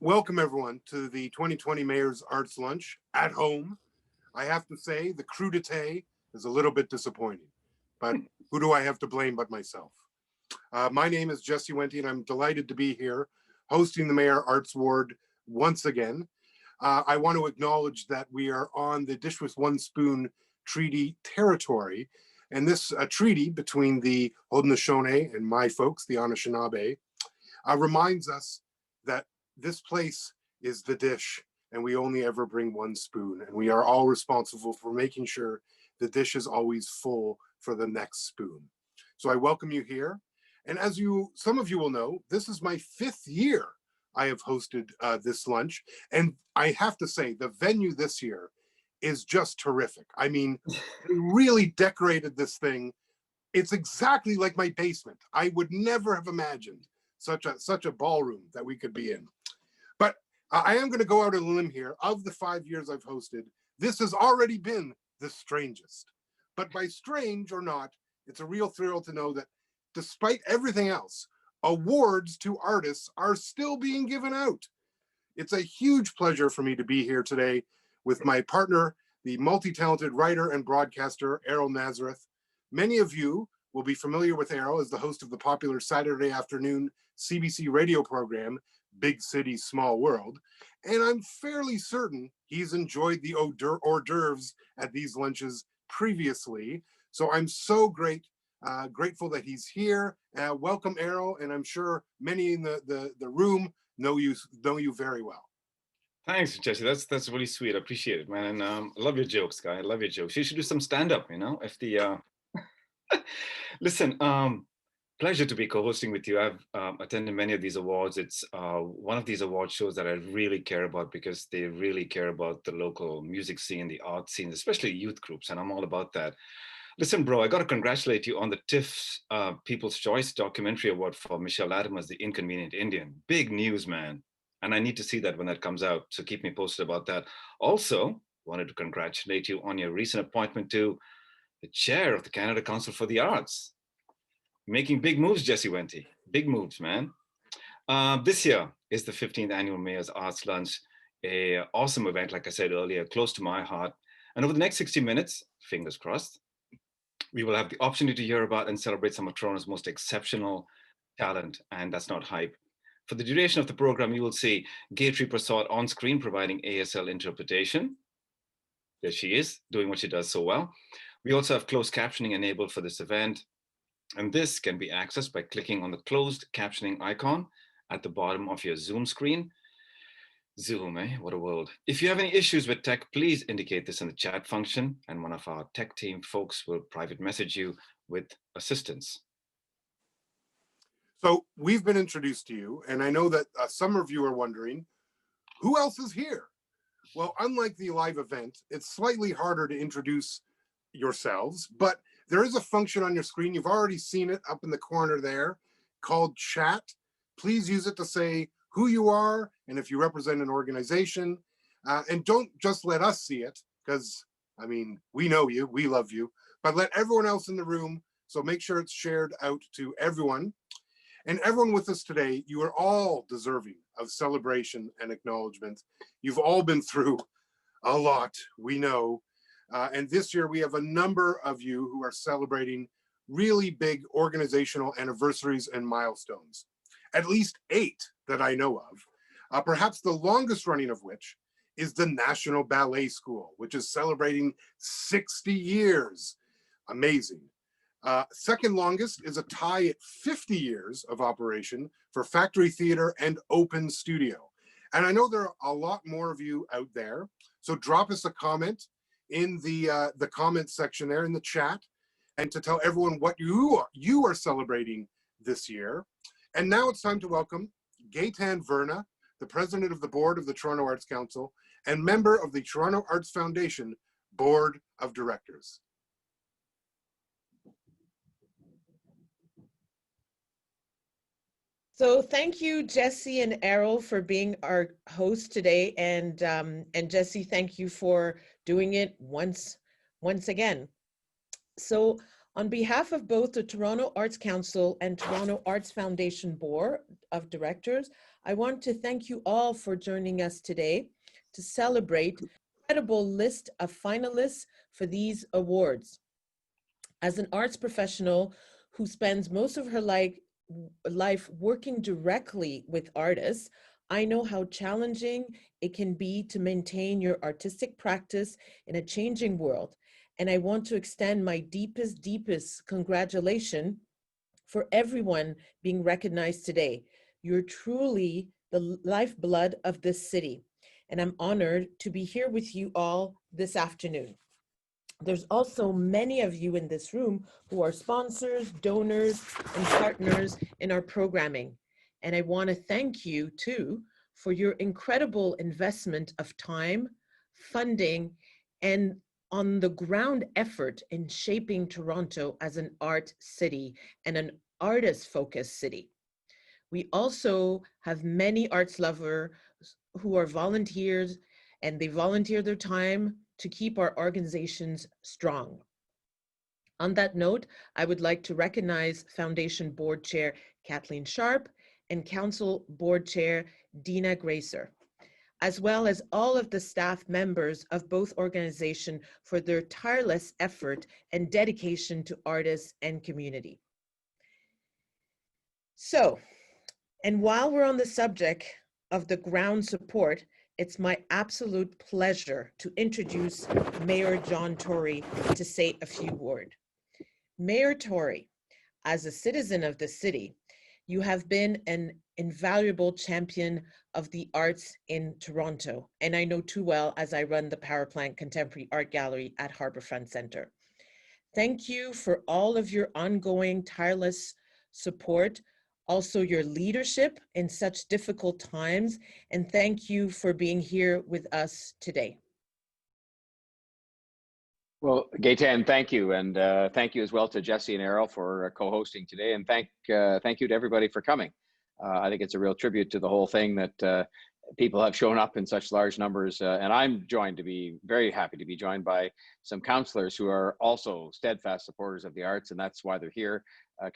Welcome everyone to the 2020 Mayor's Arts Lunch at home. I have to say the crudité is a little bit disappointing, but who do I have to blame but myself? My name is Jesse Wente and I'm delighted to be here hosting the Mayor Arts Ward once again. I want to acknowledge that we are on the Dish with One Spoon Treaty territory, and this treaty between the Haudenosaunee and my folks, the Anishinaabe, reminds us that this place is the dish and we only ever bring one spoon, and we are all responsible for making sure the dish is always full for the next spoon. So I welcome you here. And as some of you will know, this is my 5th year I have hosted this lunch. And I have to say, the venue this year is just terrific. I mean, we really decorated this thing. It's exactly like my basement. I would never have imagined such a ballroom that we could be in. But I am going to go out on a limb here. Of the 5 years I've hosted, this has already been the strangest. But by strange or not, it's a real thrill to know that despite everything else, awards to artists are still being given out. It's a huge pleasure for me to be here today with my partner, the multi-talented writer and broadcaster, Errol Nazareth. Many of you will be familiar with Errol as the host of the popular Saturday afternoon CBC radio program, Big City, Small World. And I'm fairly certain he's enjoyed the hors d'oeuvres at these lunches previously. So I'm so grateful that he's here. Welcome, Errol, and I'm sure many in the room know you very well. Thanks, Jesse. That's really sweet. I appreciate it, man. And I love your jokes, guy. I love your jokes. You should do some stand-up, you know, if the listen, pleasure to be co-hosting with you. I've attended many of these awards. It's one of these award shows that I really care about because they really care about the local music scene, the art scene, especially youth groups, and I'm all about that. Listen, bro, I got to congratulate you on the TIFF's People's Choice Documentary Award for Michelle Adam as the Inconvenient Indian. Big news, man. And I need to see that when that comes out, so keep me posted about that. Also, wanted to congratulate you on your recent appointment to the chair of the Canada Council for the Arts. Making big moves, Jesse Wente. Big moves, man. This year is the 15th Annual Mayor's Arts Lunch, an awesome event, like I said earlier, close to my heart. And over the next 60 minutes, fingers crossed, we will have the opportunity to hear about and celebrate some of Toronto's most exceptional talent, and that's not hype. For the duration of the program, you will see Gayatri Prasad on screen providing ASL interpretation. There she is, doing what she does so well. We also have closed captioning enabled for this event, and this can be accessed by clicking on the closed captioning icon at the bottom of your Zoom screen. Zoom, eh? What a world. If you have any issues with tech, please indicate this in the chat function, and one of our tech team folks will private message you with assistance. So we've been introduced to you, and I know that some of you are wondering, who else is here? Well, unlike the live event, it's slightly harder to introduce yourselves, but there is a function on your screen. You've already seen it up in the corner there called chat. Please use it to say who you are and if you represent an organization. And don't just let us see it, because, I mean, we know you, we love you, but let everyone else in the room. So make sure it's shared out to everyone. And everyone with us today, you are all deserving of celebration and acknowledgement. You've all been through a lot, we know. And this year we have a number of you who are celebrating really big organizational anniversaries and milestones, at least 8 that I know of, perhaps the longest running of which is the National Ballet School, which is celebrating 60 years. Amazing. Second longest is a tie at 50 years of operation for Factory Theatre and Open Studio. And I know there are a lot more of you out there, so drop us a comment in the comment section there in the chat, and to tell everyone what you are celebrating this year. And now it's time to welcome Gaetan Verna, the president of the board of the Toronto Arts Council and member of the Toronto Arts Foundation Board of Directors. So thank you, Jesse and Errol, for being our host today, and Jesse, thank you for doing it once again. So on behalf of both the Toronto Arts Council and Toronto Arts Foundation Board of Directors, I want to thank you all for joining us today to celebrate the incredible list of finalists for these awards. As an arts professional who spends most of her life working directly with artists, I know how challenging it can be to maintain your artistic practice in a changing world. And I want to extend my deepest congratulations for everyone being recognized today. You're truly the lifeblood of this city. And I'm honored to be here with you all this afternoon. There's also many of you in this room who are sponsors, donors, and partners in our programming. And I want to thank you too for your incredible investment of time, funding, and on the ground effort in shaping Toronto as an art city and an artist-focused city. We also have many arts lovers who are volunteers, and they volunteer their time to keep our organizations strong. On that note, I would like to recognize Foundation Board Chair Kathleen Sharp and Council Board Chair Dina Gracer, as well as all of the staff members of both organizations for their tireless effort and dedication to artists and community. So, and while we're on the subject of the ground support, it's my absolute pleasure to introduce Mayor John Tory to say a few words. Mayor Tory, as a citizen of the city, you have been an invaluable champion of the arts in Toronto, and I know too well as I run the Power Plant Contemporary Art Gallery at Harbourfront Centre. Thank you for all of your ongoing tireless support, also your leadership in such difficult times, and thank you for being here with us today. Well, Gaetan, thank you, and thank you as well to Jesse and Errol for co-hosting today, and thank you to everybody for coming. I think it's a real tribute to the whole thing that people have shown up in such large numbers, and I'm very happy to be joined by some councillors who are also steadfast supporters of the arts, and that's why they're here.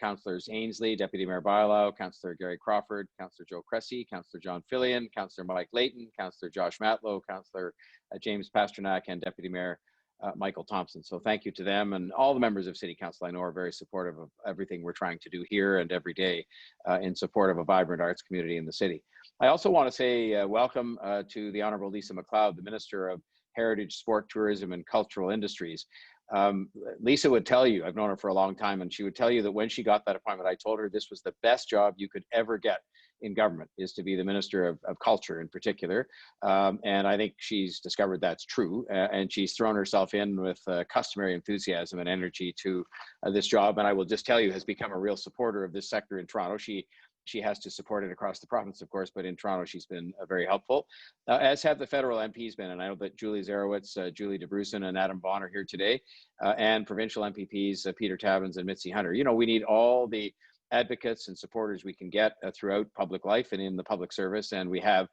Councillors Ainsley, Deputy Mayor Bialau, Councillor Gary Crawford, Councillor Joe Cressy, Councillor John Fillion, Councillor Mike Layton, Councillor Josh Matlow, Councillor James Pasternak, and Deputy Mayor Michael Thomson. So thank you to them, and all the members of City Council I know are very supportive of everything we're trying to do here and every day in support of a vibrant arts community in the city. I also want to say welcome to the Honourable Lisa MacLeod, the Minister of Heritage, Sport, Tourism and Cultural Industries. Lisa would tell you, I've known her for a long time, and she would tell you that when she got that appointment, I told her this was the best job you could ever get in government, is to be the Minister of Culture in particular. And I think she's discovered that's true, and she's thrown herself in with customary enthusiasm and energy to this job. And I will just tell you, has become a real supporter of this sector in Toronto. She has to support it across the province, of course, but in Toronto, she's been very helpful, as have the federal MPs been. And I know that Julie Zarowitz, Julie DeBrusen, and Adam Vaughan are here today, and provincial MPPs, Peter Tabbins and Mitzi Hunter. You know, we need all the advocates and supporters we can get throughout public life and in the public service, and we have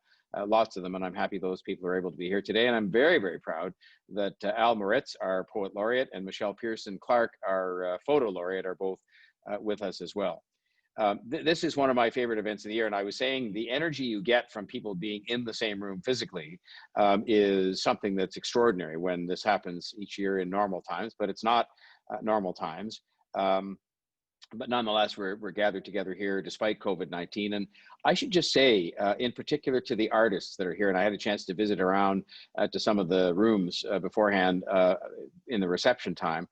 lots of them, and I'm happy those people are able to be here today. And I'm very, very proud that Al Moritz, our poet laureate, and Michelle Pearson-Clark, our photo laureate, are both with us as well. This is one of my favorite events of the year, and I was saying the energy you get from people being in the same room physically is something that's extraordinary when this happens each year in normal times, but it's not normal times. But nonetheless, we're gathered together here despite COVID-19. And I should just say, in particular to the artists that are here, and I had a chance to visit around to some of the rooms beforehand in the reception time,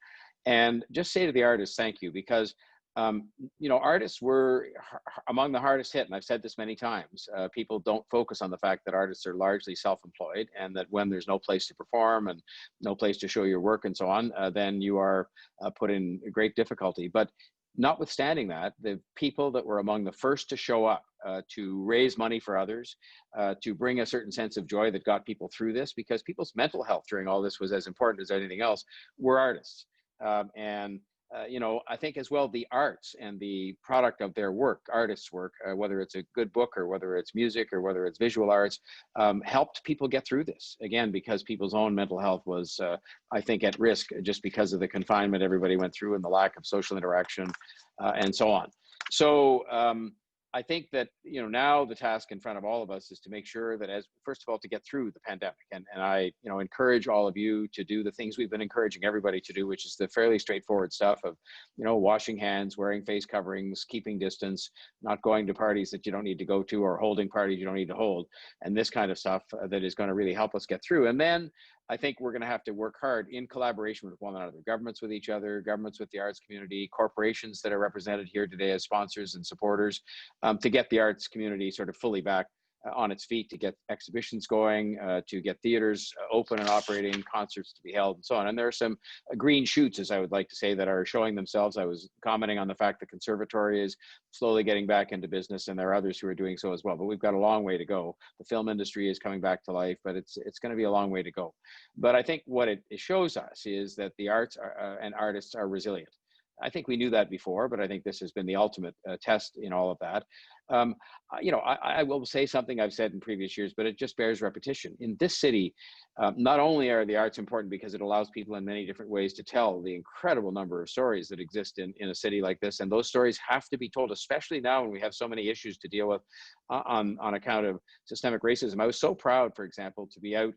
and just say to the artists, thank you, because you know, artists were among the hardest hit, and I've said this many times. People don't focus on the fact that artists are largely self-employed, and that when there's no place to perform and no place to show your work and so on, then you are put in great difficulty. But notwithstanding that, the people that were among the first to show up to raise money for others, to bring a certain sense of joy that got people through this, because people's mental health during all this was as important as anything else, were artists. You know, I think as well, the arts and the product of their work, artists' work, whether it's a good book or whether it's music or whether it's visual arts, helped people get through this. Again, because people's own mental health was, I think, at risk just because of the confinement everybody went through and the lack of social interaction and so on. So I think that, now the task in front of all of us is to make sure that, first of all, to get through the pandemic. And I, encourage all of you to do the things we've been encouraging everybody to do, which is the fairly straightforward stuff of, washing hands, wearing face coverings, keeping distance, not going to parties that you don't need to go to, or holding parties you don't need to hold, and this kind of stuff that is going to really help us get through. And then I think we're going to have to work hard in collaboration with one another, governments with each other, governments with the arts community, corporations that are represented here today as sponsors and supporters, to get the arts community sort of fully back on its feet, to get exhibitions going, to get theaters open and operating, concerts to be held, and so on. And there are some green shoots, as I would like to say, that are showing themselves. I was commenting on the fact the conservatory is slowly getting back into business, and there are others who are doing so as well. But we've got a long way to go. The film industry is coming back to life, but it's going to be a long way to go. But I think what it shows us is that the arts and artists are resilient. I think we knew that before, but I think this has been the ultimate test in all of that. I will say something I've said in previous years, but it just bears repetition. In this city, not only are the arts important because it allows people in many different ways to tell the incredible number of stories that exist in a city like this, and those stories have to be told, especially now when we have so many issues to deal with on account of systemic racism. I was so proud, for example, to be out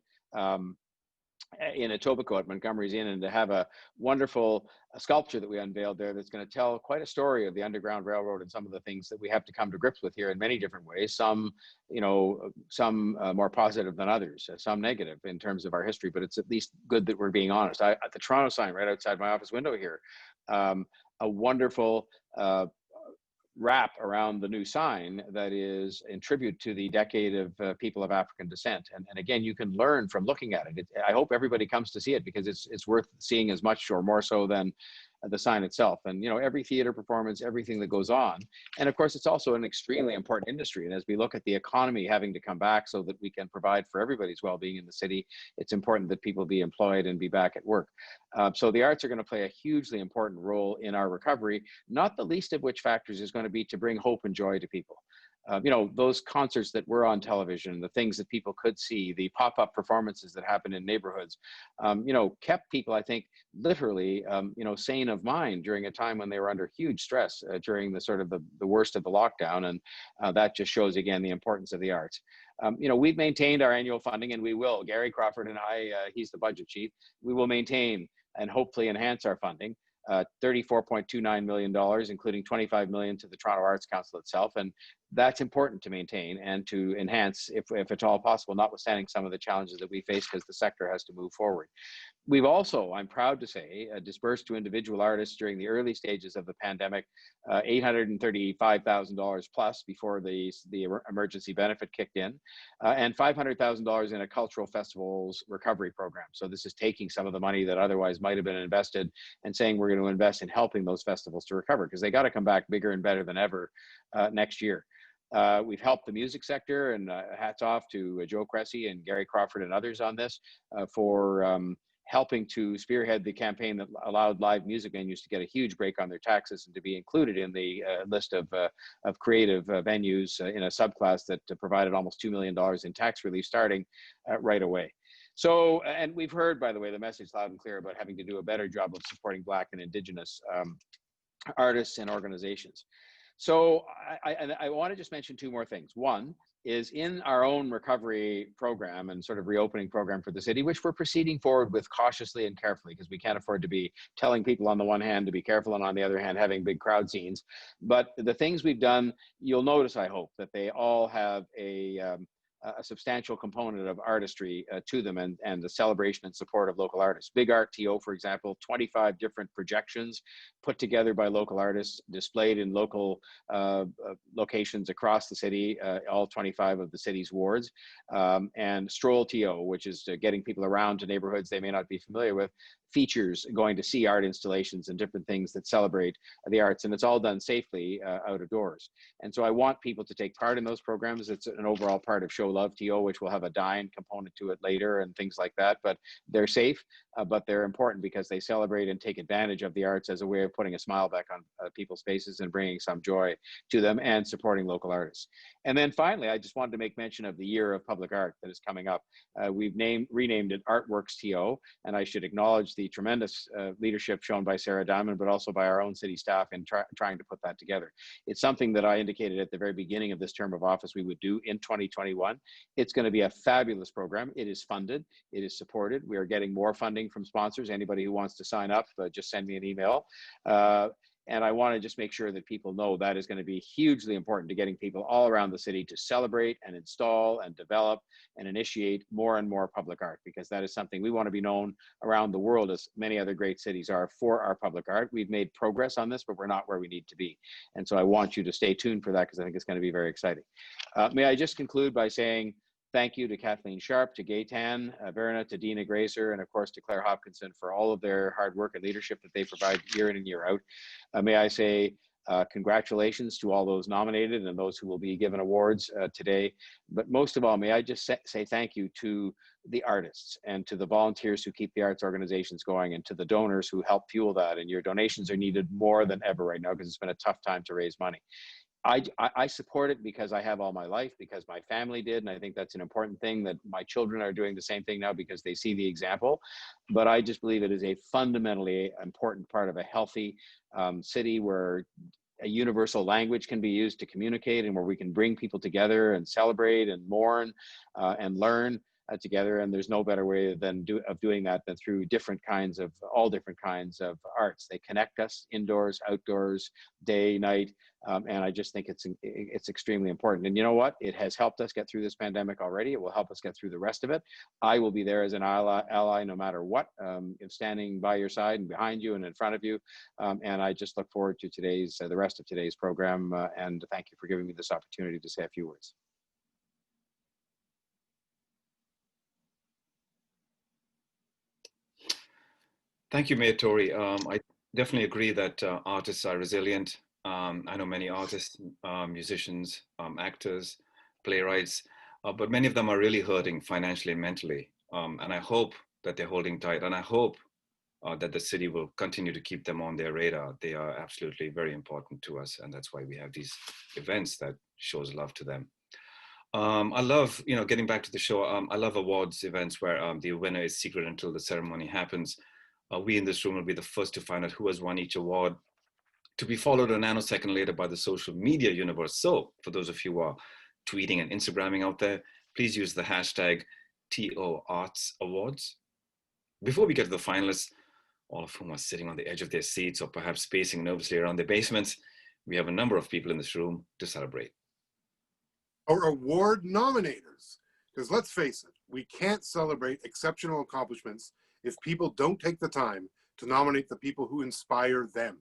in Etobicoke at Montgomery's Inn, and to have a wonderful sculpture that we unveiled there that's going to tell quite a story of the Underground Railroad and some of the things that we have to come to grips with here in many different ways. Some more positive than others, some negative in terms of our history, but it's at least good that we're being honest. At the Toronto sign right outside my office window here, a wonderful wrap around the new sign that is in tribute to the decade of people of African descent. And again, you can learn from looking at it. I hope everybody comes to see it, because it's worth seeing as much or more so than the sign itself. And every theater performance, everything that goes on. And of course, it's also an extremely important industry. And as we look at the economy having to come back so that we can provide for everybody's well-being in the city, it's important that people be employed and be back at work. So the arts are going to play a hugely important role in our recovery, not the least of which factors is going to be to bring hope and joy to people. Those concerts that were on television, the things that people could see, the pop-up performances that happened in neighborhoods, kept people, I think, literally, sane of mind during a time when they were under huge stress during the sort of the worst of the lockdown. And that just shows, again, the importance of the arts. We've maintained our annual funding, and we will. Gary Crawford and I, he's the budget chief, we will maintain and hopefully enhance our funding. $34.29 million, including $25 million to the Toronto Arts Council itself. And that's important to maintain and to enhance, if at all possible, notwithstanding some of the challenges that we face, because the sector has to move forward. We've also, I'm proud to say, disbursed to individual artists during the early stages of the pandemic, $835,000 plus before the emergency benefit kicked in, and $500,000 in a cultural festivals recovery program. So this is taking some of the money that otherwise might have been invested and saying we're going to invest in helping those festivals to recover, because they got to come back bigger and better than ever next year. We've helped the music sector, and hats off to Joe Cressy and Gary Crawford and others on this for helping to spearhead the campaign that allowed live music venues to get a huge break on their taxes and to be included in the list of creative venues in a subclass that provided almost $2 million in tax relief starting right away. So, and we've heard, by the way, the message loud and clear about having to do a better job of supporting Black and Indigenous artists and organizations. So I want to just mention two more things. One is in our own recovery program and sort of reopening program for the city, which we're proceeding forward with cautiously and carefully, because we can't afford to be telling people on the one hand to be careful and on the other hand having big crowd scenes. But the things we've done, you'll notice, I hope, that they all have a substantial component of artistry to them, and the celebration and support of local artists. Big Art TO, for example, 25 different projections put together by local artists, displayed in local locations across the city, all 25 of the city's wards. And Stroll TO, which is getting people around to neighborhoods they may not be familiar with, features going to see art installations and different things that celebrate the arts, and it's all done safely out of doors. And so I want people to take part in those programs. It's an overall part of Show Love TO, which will have a dine component to it later and things like that, but they're safe, but they're important because they celebrate and take advantage of the arts as a way of putting a smile back on people's faces and bringing some joy to them and supporting local artists. And then finally, I just wanted to make mention of the Year of Public Art that is coming up. We've renamed it Artworks TO, and I should acknowledge the the tremendous leadership shown by Sarah Diamond, but also by our own city staff in trying to put that together. It's something that I indicated at the very beginning of this term of office we would do in 2021. It's going to be a fabulous program. It is funded. It is supported. We are getting more funding from sponsors. Anybody who wants to sign up, just send me an email. And I want to just make sure that people know that is going to be hugely important to getting people all around the city to celebrate and install and develop and initiate more and more public art, because that is something we want to be known around the world, as many other great cities are, for our public art. We've made progress on this, but we're not where we need to be. And so I want you to stay tuned for that, because I think it's going to be very exciting. May I just conclude by saying thank you to Kathleen Sharp, to Gaetan Verna, to Dina Grazer, and of course to Claire Hopkinson for all of their hard work and leadership that they provide year in and year out. May I say congratulations to all those nominated and those who will be given awards today. But most of all, may I just say thank you to the artists and to the volunteers who keep the arts organizations going, and to the donors who help fuel that. And your donations are needed more than ever right now, because it's been a tough time to raise money. I support it because I have all my life, because my family did, and I think that's an important thing, that my children are doing the same thing now because they see the example. But I just believe it is a fundamentally important part of a healthy city, where a universal language can be used to communicate, and where we can bring people together and celebrate and mourn and learn together. And there's no better way of doing that than through all different kinds of arts. They connect us indoors, outdoors, day, night. And I just think it's extremely important. And you know what? It has helped us get through this pandemic already. It will help us get through the rest of it. I will be there as an ally no matter what, standing by your side and behind you and in front of you. And I just look forward to the rest of today's program. And thank you for giving me this opportunity to say a few words. Thank you, Mayor Tory. I definitely agree that artists are resilient. I know many artists, musicians, actors, playwrights, but many of them are really hurting financially and mentally. And I hope that they're holding tight, and I hope that the city will continue to keep them on their radar. They are absolutely very important to us, and that's why we have these events that shows love to them. I love, getting back to the show, I love awards events where the winner is secret until the ceremony happens. We in this room will be the first to find out who has won each award, to be followed a nanosecond later by the social media universe. So for those of you who are tweeting and Instagramming out there, please use the hashtag #TOArtsAwards. Before we get to the finalists, all of whom are sitting on the edge of their seats or perhaps pacing nervously around their basements, we have a number of people in this room to celebrate. Our award nominators, because let's face it, we can't celebrate exceptional accomplishments if people don't take the time to nominate the people who inspire them.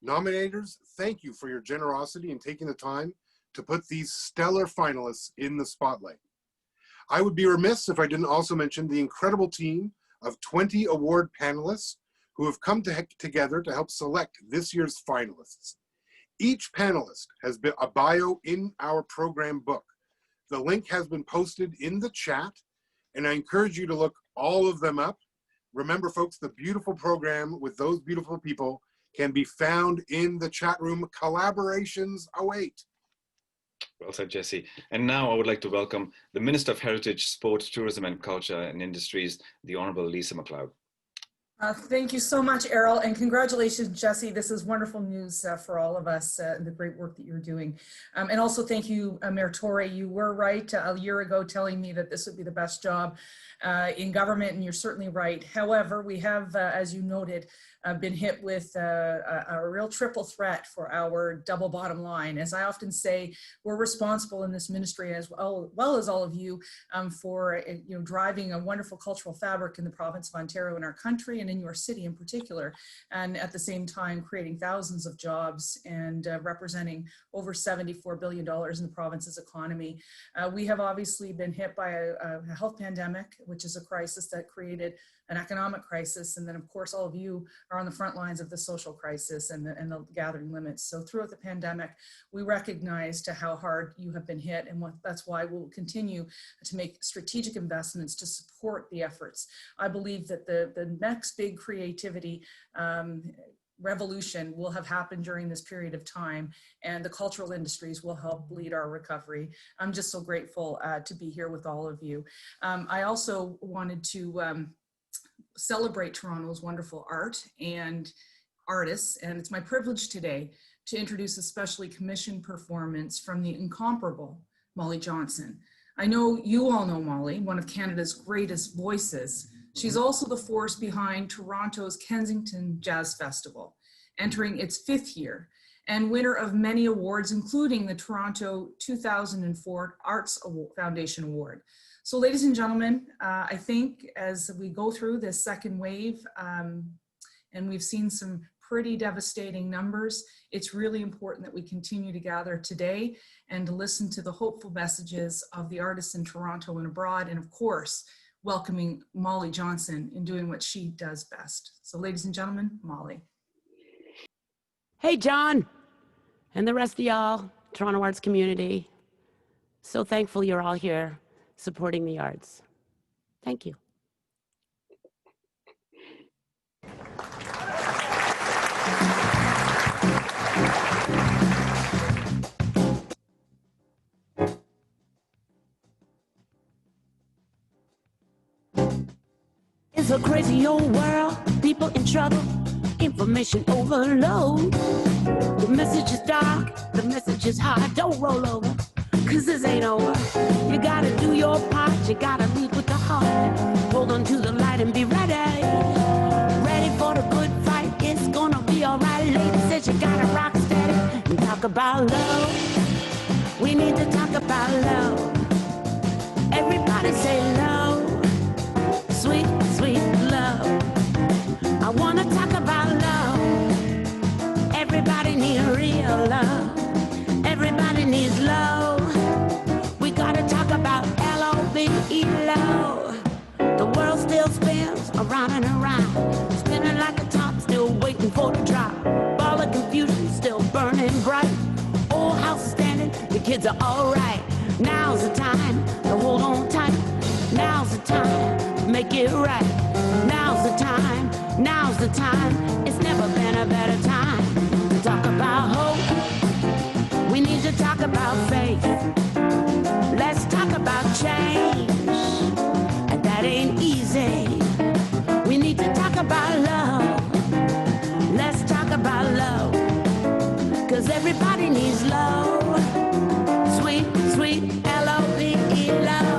Nominators, thank you for your generosity in taking the time to put these stellar finalists in the spotlight. I would be remiss if I didn't also mention the incredible team of 20 award panelists who have come together to help select this year's finalists. Each panelist has been a bio in our program book. The link has been posted in the chat, and I encourage you to look all of them up. Remember, folks, the beautiful program with those beautiful people can be found in the chat room. Collaborations await. Well said, Jesse. And now I would like to welcome the Minister of Heritage, Sport, Tourism and Culture and Industries, the Honorable Lisa MacLeod. Thank you so much, Errol, and congratulations, Jesse. This is wonderful news for all of us, the great work that you're doing. And also thank you, Mayor Tory. You were right a year ago telling me that this would be the best job in government, and you're certainly right. However, we have, as you noted, been hit with a real triple threat for our double bottom line. As I often say, we're responsible in this ministry, as well as all of you, for driving a wonderful cultural fabric in the province of Ontario, in our country, and in your city in particular, and at the same time creating thousands of jobs and representing over $74 billion in the province's economy. We have obviously been hit by a health pandemic, which is a crisis that created an economic crisis, and then of course all of you are on the front lines of the social crisis and the gathering limits. So throughout the pandemic, we recognized how hard you have been hit, and that's why we'll continue to make strategic investments to support the efforts. I believe that the next big creativity revolution will have happened during this period of time, and the cultural industries will help lead our recovery. I'm just so grateful to be here with all of you. I also wanted to celebrate Toronto's wonderful art and artists. And it's my privilege today to introduce a specially commissioned performance from the incomparable Molly Johnson. I know you all know Molly, one of Canada's greatest voices. She's also the force behind Toronto's Kensington Jazz Festival, entering its 5th year, and winner of many awards, including the Toronto 2004 Arts Foundation Award. So ladies and gentlemen, I think as we go through this second wave, and we've seen some pretty devastating numbers, it's really important that we continue to gather today and to listen to the hopeful messages of the artists in Toronto and abroad, and of course, welcoming Molly Johnson in doing what she does best. So ladies and gentlemen, Molly. Hey, John, and the rest of y'all, Toronto arts community. So thankful you're all here supporting the arts. Thank you. It's a crazy old world, people in trouble, information overload. The message is dark, the message is hard, don't roll over, cause this ain't over. You gotta do your part, you gotta lead with the heart. Hold on to the light and be ready. Ready for the good fight, it's gonna be alright. Lady says you gotta rock steady and talk about love. We need to talk about love. Everybody say love. Sweet, sweet love. I wanna talk about love. Everybody needs real love. Everybody needs love. We gotta talk about L-O-V-E, love. The world still spins around and around, spinning like a top, still waiting for the drop. Ball of confusion still burning bright. Old house is standing, the kids are alright. Now's the time to hold on tight. Now's the time to make it right. Now's the time, now's the time. It's never been a better time to talk about hope. We need to talk about faith. Let's talk about change. And that ain't easy. We need to talk about love. Let's talk about love. Cause everybody needs love. Sweet, sweet L-O-V-E, love.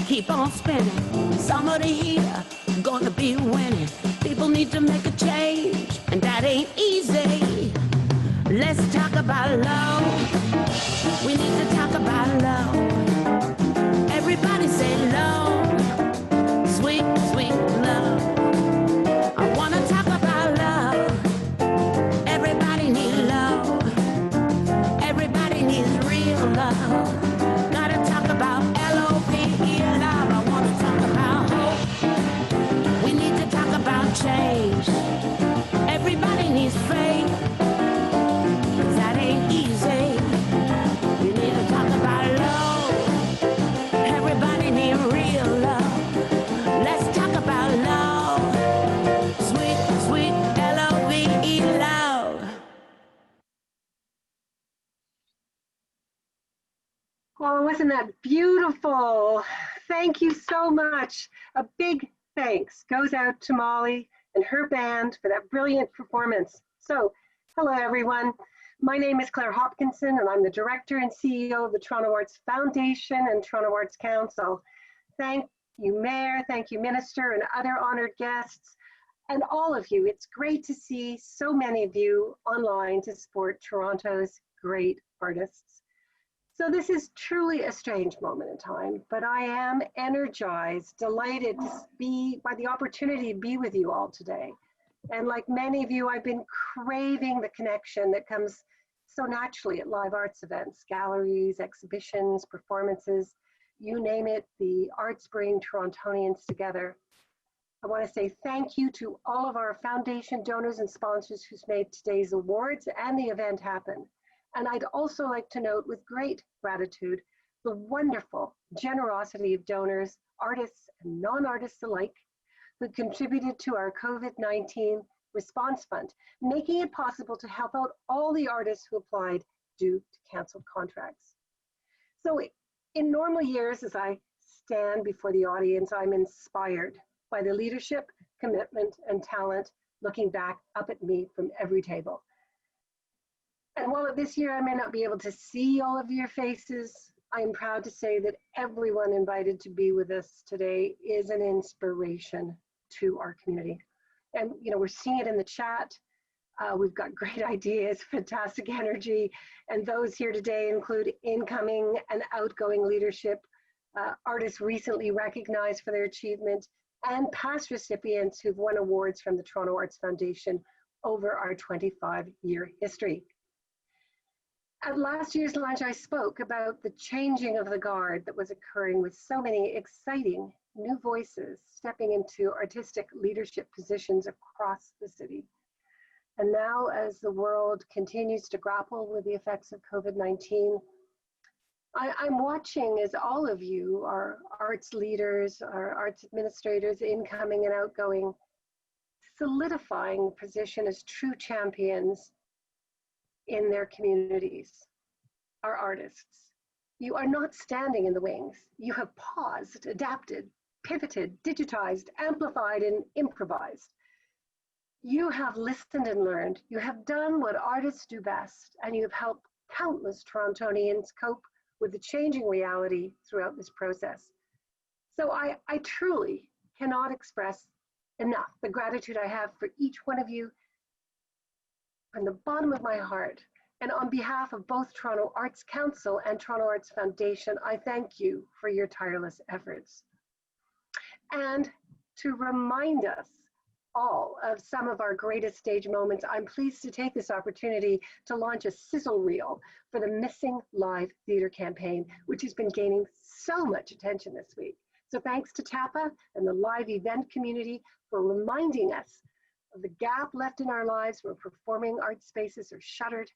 Keep on spinning. Somebody here gonna be winning. People need to make a change, and that ain't easy. Let's talk about love. We need to talk about love. Everybody say love. Sweet, sweet love. I wanna talk about love. Everybody needs love. Everybody needs real love. Gotta talk about L-O-V-E, love. I wanna talk about hope. We need to talk about change. Everybody needs faith. That ain't easy. We need to talk about love. Everybody needs real love. Let's talk about love. Sweet, sweet L-O-V-E, love. Oh, wasn't that beautiful? Thank you so much. A big thanks goes out to Molly and her band for that brilliant performance. So, hello everyone. My name is Claire Hopkinson and I'm the Director and CEO of the Toronto Arts Foundation and Toronto Arts Council. Thank you, Mayor, thank you, Minister, and other honored guests, and all of you. It's great to see so many of you online to support Toronto's great artists. So this is truly a strange moment in time, but I am energized, delighted to be by the opportunity to be with you all today. And like many of you, I've been craving the connection that comes so naturally at live arts events, galleries, exhibitions, performances, you name it, the arts bring Torontonians together. I want to say thank you to all of our foundation donors and sponsors who's made today's awards and the event happen. And I'd also like to note with great gratitude the wonderful generosity of donors, artists and non-artists alike, who contributed to our COVID-19 response fund, making it possible to help out all the artists who applied due to canceled contracts. So in normal years, as I stand before the audience, I'm inspired by the leadership, commitment, and talent looking back up at me from every table. And while this year I may not be able to see all of your faces, I am proud to say that everyone invited to be with us today is an inspiration to our community. And we're seeing it in the chat. We've got great ideas, fantastic energy, and those here today include incoming and outgoing leadership, artists recently recognized for their achievement, and past recipients who've won awards from the Toronto Arts Foundation over our 25-year history. At last year's lunch, I spoke about the changing of the guard that was occurring with so many exciting new voices stepping into artistic leadership positions across the city. And now, as the world continues to grapple with the effects of COVID-19, I'm watching as all of you, our arts leaders, our arts administrators, incoming and outgoing, solidifying position as true champions in their communities. Our artists, you are not standing in the wings. You have paused, adapted, pivoted, digitized, amplified, and improvised. You have listened and learned. You have done what artists do best, and you have helped countless Torontonians cope with the changing reality throughout this process. So I truly cannot express enough the gratitude I have for each one of you from the bottom of my heart. And on behalf of both Toronto Arts Council and Toronto Arts Foundation, I thank you for your tireless efforts. And to remind us all of some of our greatest stage moments, I'm pleased to take this opportunity to launch a sizzle reel for the Missing Live Theatre campaign, which has been gaining so much attention this week. So thanks to TAPA and the live event community for reminding us of the gap left in our lives where performing arts spaces are shuttered,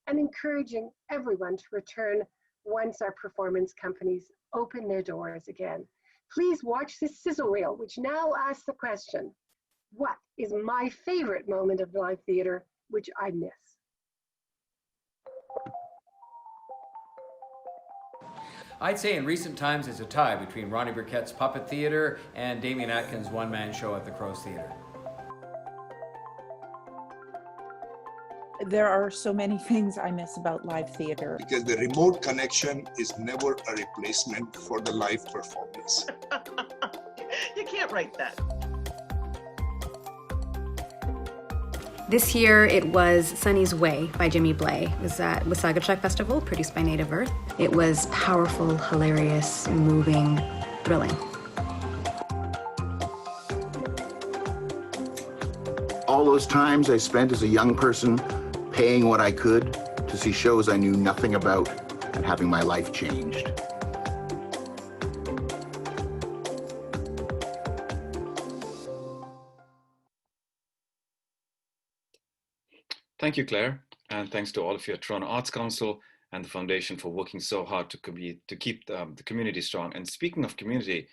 and encouraging everyone to return once our performance companies open their doors again. Please watch this sizzle reel, which now asks the question, what is my favorite moment of live theater which I miss? I'd say in recent times it's a tie between Ronnie Burkett's Puppet Theatre and Damien Atkin's one-man show at the Crow's Theatre. There are so many things I miss about live theater. Because the remote connection is never a replacement for the live performance. You can't write that. This year it was Sunny's Way by Jimmy Blay. It was at Wasaga Festival, produced by Native Earth. It was powerful, hilarious, moving, thrilling. All those times I spent as a young person paying what I could to see shows I knew nothing about and having my life changed. Thank you, Claire, and thanks to all of you at Toronto Arts Council and the Foundation for working so hard to keep the community strong. And speaking of community,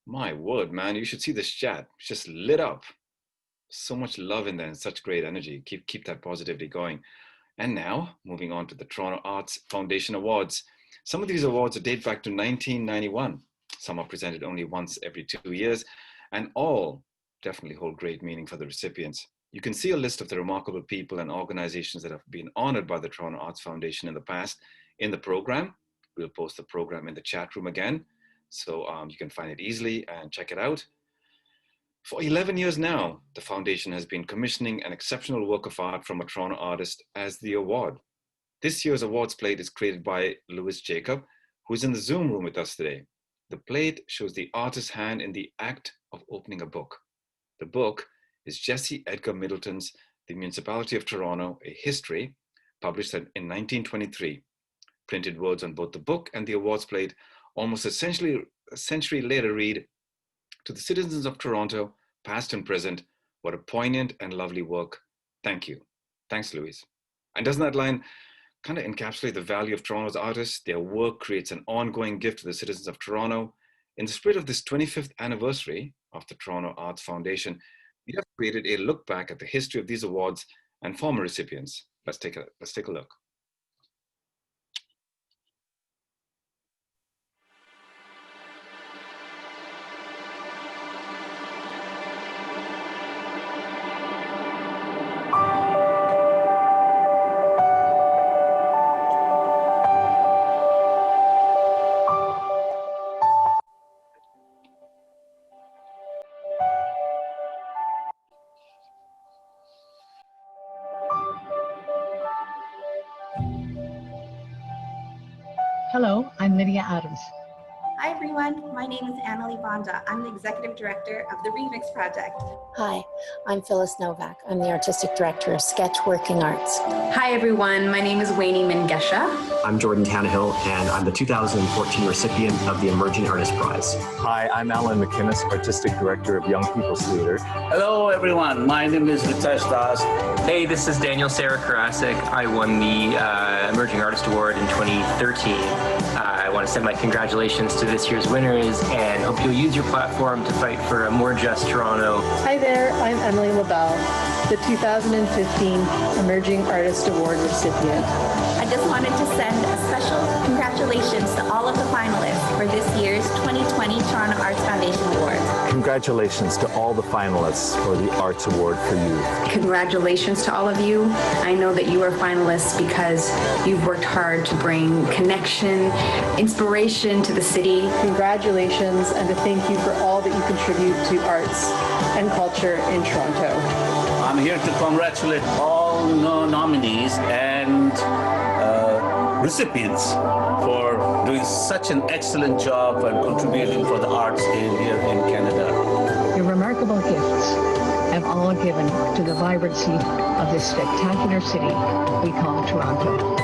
my word, man, you should see this chat. It's just lit up. So much love in there and such great energy. Keep that positivity going. And now, moving on to the Toronto Arts Foundation Awards. Some of these awards date back to 1991. Some are presented only once every 2 years, and all definitely hold great meaning for the recipients. You can see a list of the remarkable people and organizations that have been honored by the Toronto Arts Foundation in the past in the program. We'll post the program in the chat room again, so you can find it easily and check it out. For 11 years now, the foundation has been commissioning an exceptional work of art from a Toronto artist as the award. This year's awards plate is created by Louis Jacob, who is in the Zoom room with us today. The plate shows the artist's hand in the act of opening a book. The book is Jesse Edgar Middleton's The Municipality of Toronto, A History, published in 1923. Printed words on both the book and the awards plate almost a century later read, "To the citizens of Toronto, past and present, what a poignant and lovely work. Thank you." Thanks, Louise. And doesn't that line kind of encapsulate the value of Toronto's artists? Their work creates an ongoing gift to the citizens of Toronto. In the spirit of this 25th anniversary of the Toronto Arts Foundation, we have created a look back at the history of these awards and former recipients. Let's take a look. Hello, I'm Lydia Adams. Hi everyone, my name is Annalie Bonda. I'm the Executive Director of the Remix Project. Hi, I'm Phyllis Novak. I'm the Artistic Director of Sketch Working Arts. Hi everyone, my name is Weyni Mengesa. I'm Jordan Tannahill, and I'm the 2014 recipient of the Emerging Artist Prize. Hi, I'm Alan McInnes, Artistic Director of Young People's Theatre. Hello everyone, my name is Rita. Hey, this is Daniel Sarah Karasik. I won the Emerging Artist Award in 2013. I want to send my congratulations to this year's winners and hope you'll use your platform to fight for a more just Toronto. Hi there, I'm Emily LaBelle, the 2015 Emerging Artist Award recipient. I just wanted to send a special congratulations to all of the finalists for this year's 2020 Toronto Arts Foundation Award. Congratulations to all the finalists for the Arts Award for Youth. Congratulations to all of you. I know that you are finalists because you've worked hard to bring connection, inspiration to the city. Congratulations, and to thank you for all that you contribute to arts and culture in Toronto. I'm here to congratulate all nominees and recipients for doing such an excellent job and contributing for the arts here in Canada. Your remarkable gifts have all given to the vibrancy of this spectacular city we call Toronto.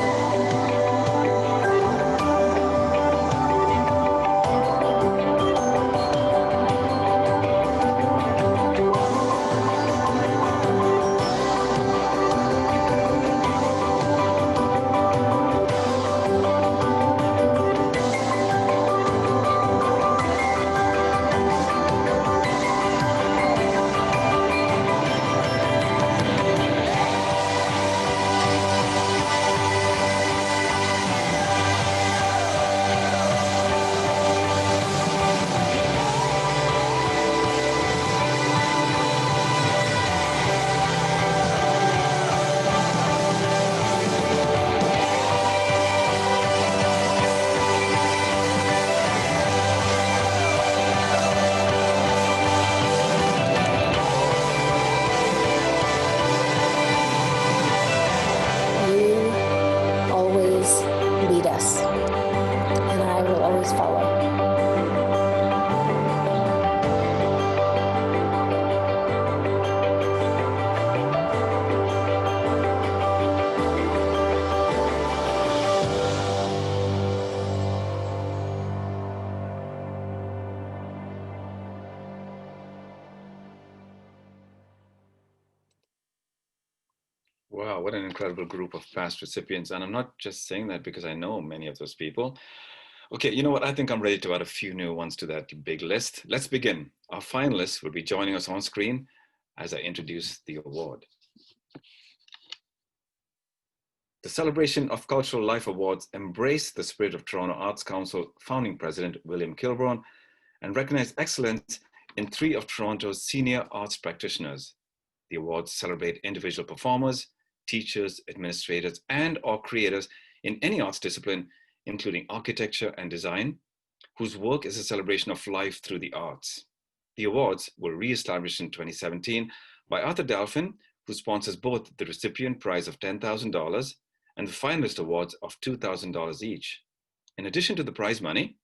Wow, what an incredible group of past recipients. And I'm not just saying that because I know many of those people. Okay, you know what? I think I'm ready to add a few new ones to that big list. Let's begin. Our finalists will be joining us on screen as I introduce the award. The Celebration of Cultural Life Awards embrace the spirit of Toronto Arts Council founding president William Kilbourne and recognize excellence in 3 of Toronto's senior arts practitioners. The awards celebrate individual performers, teachers, administrators, and/or creators in any arts discipline, including architecture and design, whose work is a celebration of life through the arts. The awards were re-established in 2017 by Arthur Delphin, who sponsors both the recipient prize of $10,000 and the finalist awards of $2,000 each. In addition to the prize money,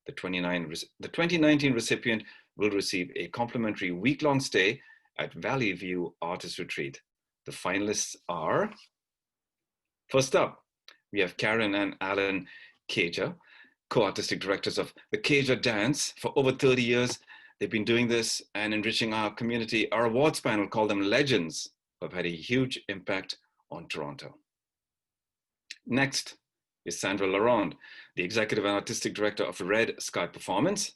the 2019 recipient will receive a complimentary week-long stay at Valleyview Artist Retreat. The finalists are, first up, we have Karen and Alan Cager. co-artistic directors of the Keja Dance. For over 30 years, they've been doing this and enriching our community. Our awards panel called them legends who have had a huge impact on Toronto. Next is Sandra Larond, the executive and artistic director of Red Sky Performance,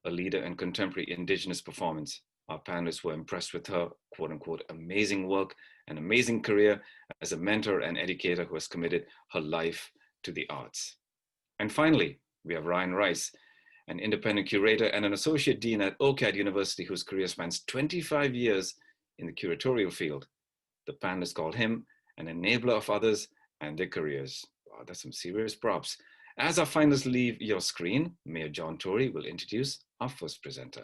a leader in contemporary Indigenous performance. Our panelists were impressed with her, quote unquote, amazing work and amazing career as a mentor and educator who has committed her life to the arts. And finally, we have Ryan Rice, an independent curator and an associate dean at OCAD University, whose career spans 25 years in the curatorial field. The panelists called him an enabler of others and their careers. Wow, that's some serious props. As our finalists leave your screen, Mayor John Tory will introduce our first presenter.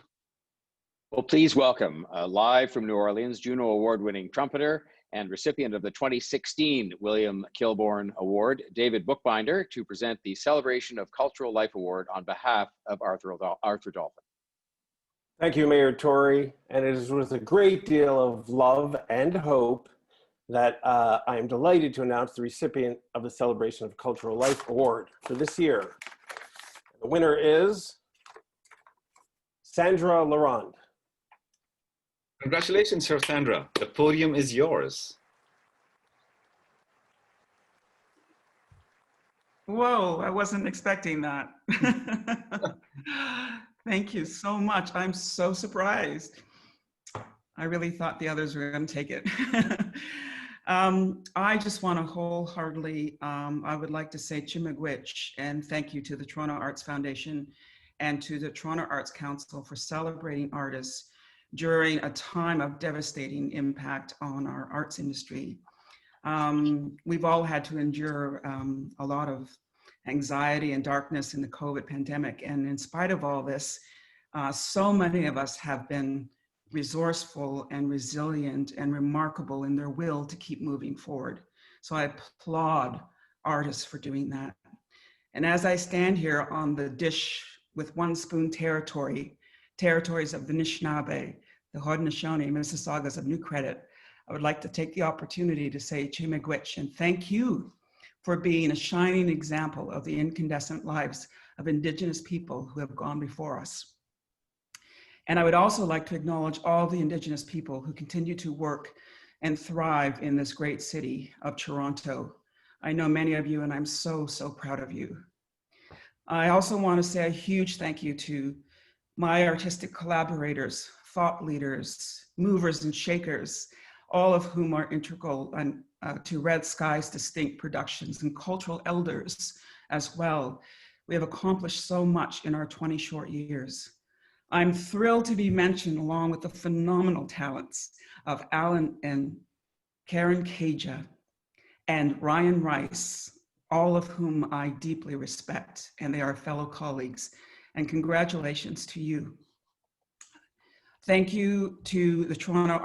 Well, please welcome, live from New Orleans, Juno Award-winning trumpeter and recipient of the 2016 William Kilbourne Award, David Bookbinder, to present the Celebration of Cultural Life Award on behalf of Arthur Dolphin. Thank you, Mayor Tory. And it is with a great deal of love and hope that I am delighted to announce the recipient of the Celebration of Cultural Life Award for this year. The winner is Sandra Larond. Congratulations, Sir Sandra. The podium is yours. Whoa, I wasn't expecting that. Thank you so much. I'm so surprised. I really thought the others were going to take it. I just want to wholeheartedly, I would like to say Chimagwich and thank you to the Toronto Arts Foundation and to the Toronto Arts Council for celebrating artists during a time of devastating impact on our arts industry. We've all had to endure a lot of anxiety and darkness in the COVID pandemic. And in spite of all this, so many of us have been resourceful and resilient and remarkable in their will to keep moving forward. So I applaud artists for doing that. And as I stand here on the dish with one spoon territories of the Anishinaabe, the Haudenosaunee, Mississaugas of New Credit, I would like to take the opportunity to say Chimagwich and thank you for being a shining example of the incandescent lives of Indigenous people who have gone before us. And I would also like to acknowledge all the Indigenous people who continue to work and thrive in this great city of Toronto. I know many of you and I'm so, so proud of you. I also want to say a huge thank you to my artistic collaborators, thought leaders, movers and shakers, all of whom are integral to Red Sky's distinct productions and cultural elders as well. We have accomplished so much in our 20 short years. I'm thrilled to be mentioned along with the phenomenal talents of Alan and Karen Keja and Ryan Rice, all of whom I deeply respect, and they are fellow colleagues. And congratulations to you. Thank you to the Toronto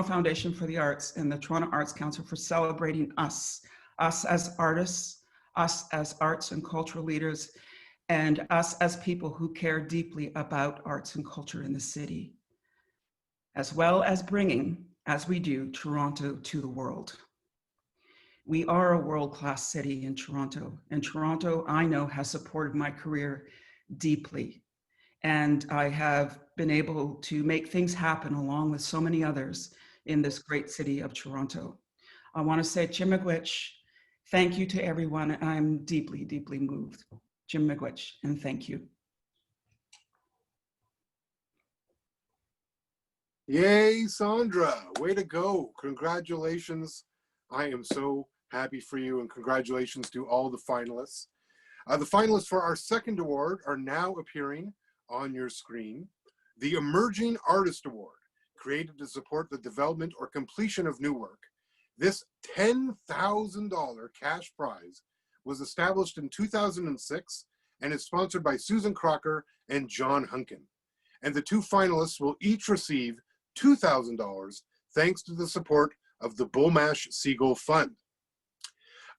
Foundation for the Arts and the Toronto Arts Council for celebrating us as artists, us as arts and cultural leaders, and us as people who care deeply about arts and culture in the city, as well as bringing, as we do, Toronto to the world. We are a world-class city in Toronto, and Toronto, I know, has supported my career deeply. And I have been able to make things happen along with so many others in this great city of Toronto. I want to say Chimagwich, thank you to everyone. I'm deeply, deeply moved. Chimagwich, and thank you. Yay, Sandra, way to go. Congratulations. I am so happy for you and congratulations to all the finalists. The finalists for our second award are now appearing on your screen. The Emerging Artist Award, created to support the development or completion of new work. This $10,000 cash prize was established in 2006 and is sponsored by Susan Crocker and John Hunkin. And the two finalists will each receive $2,000 thanks to the support of the Bulmash-Siegel Fund.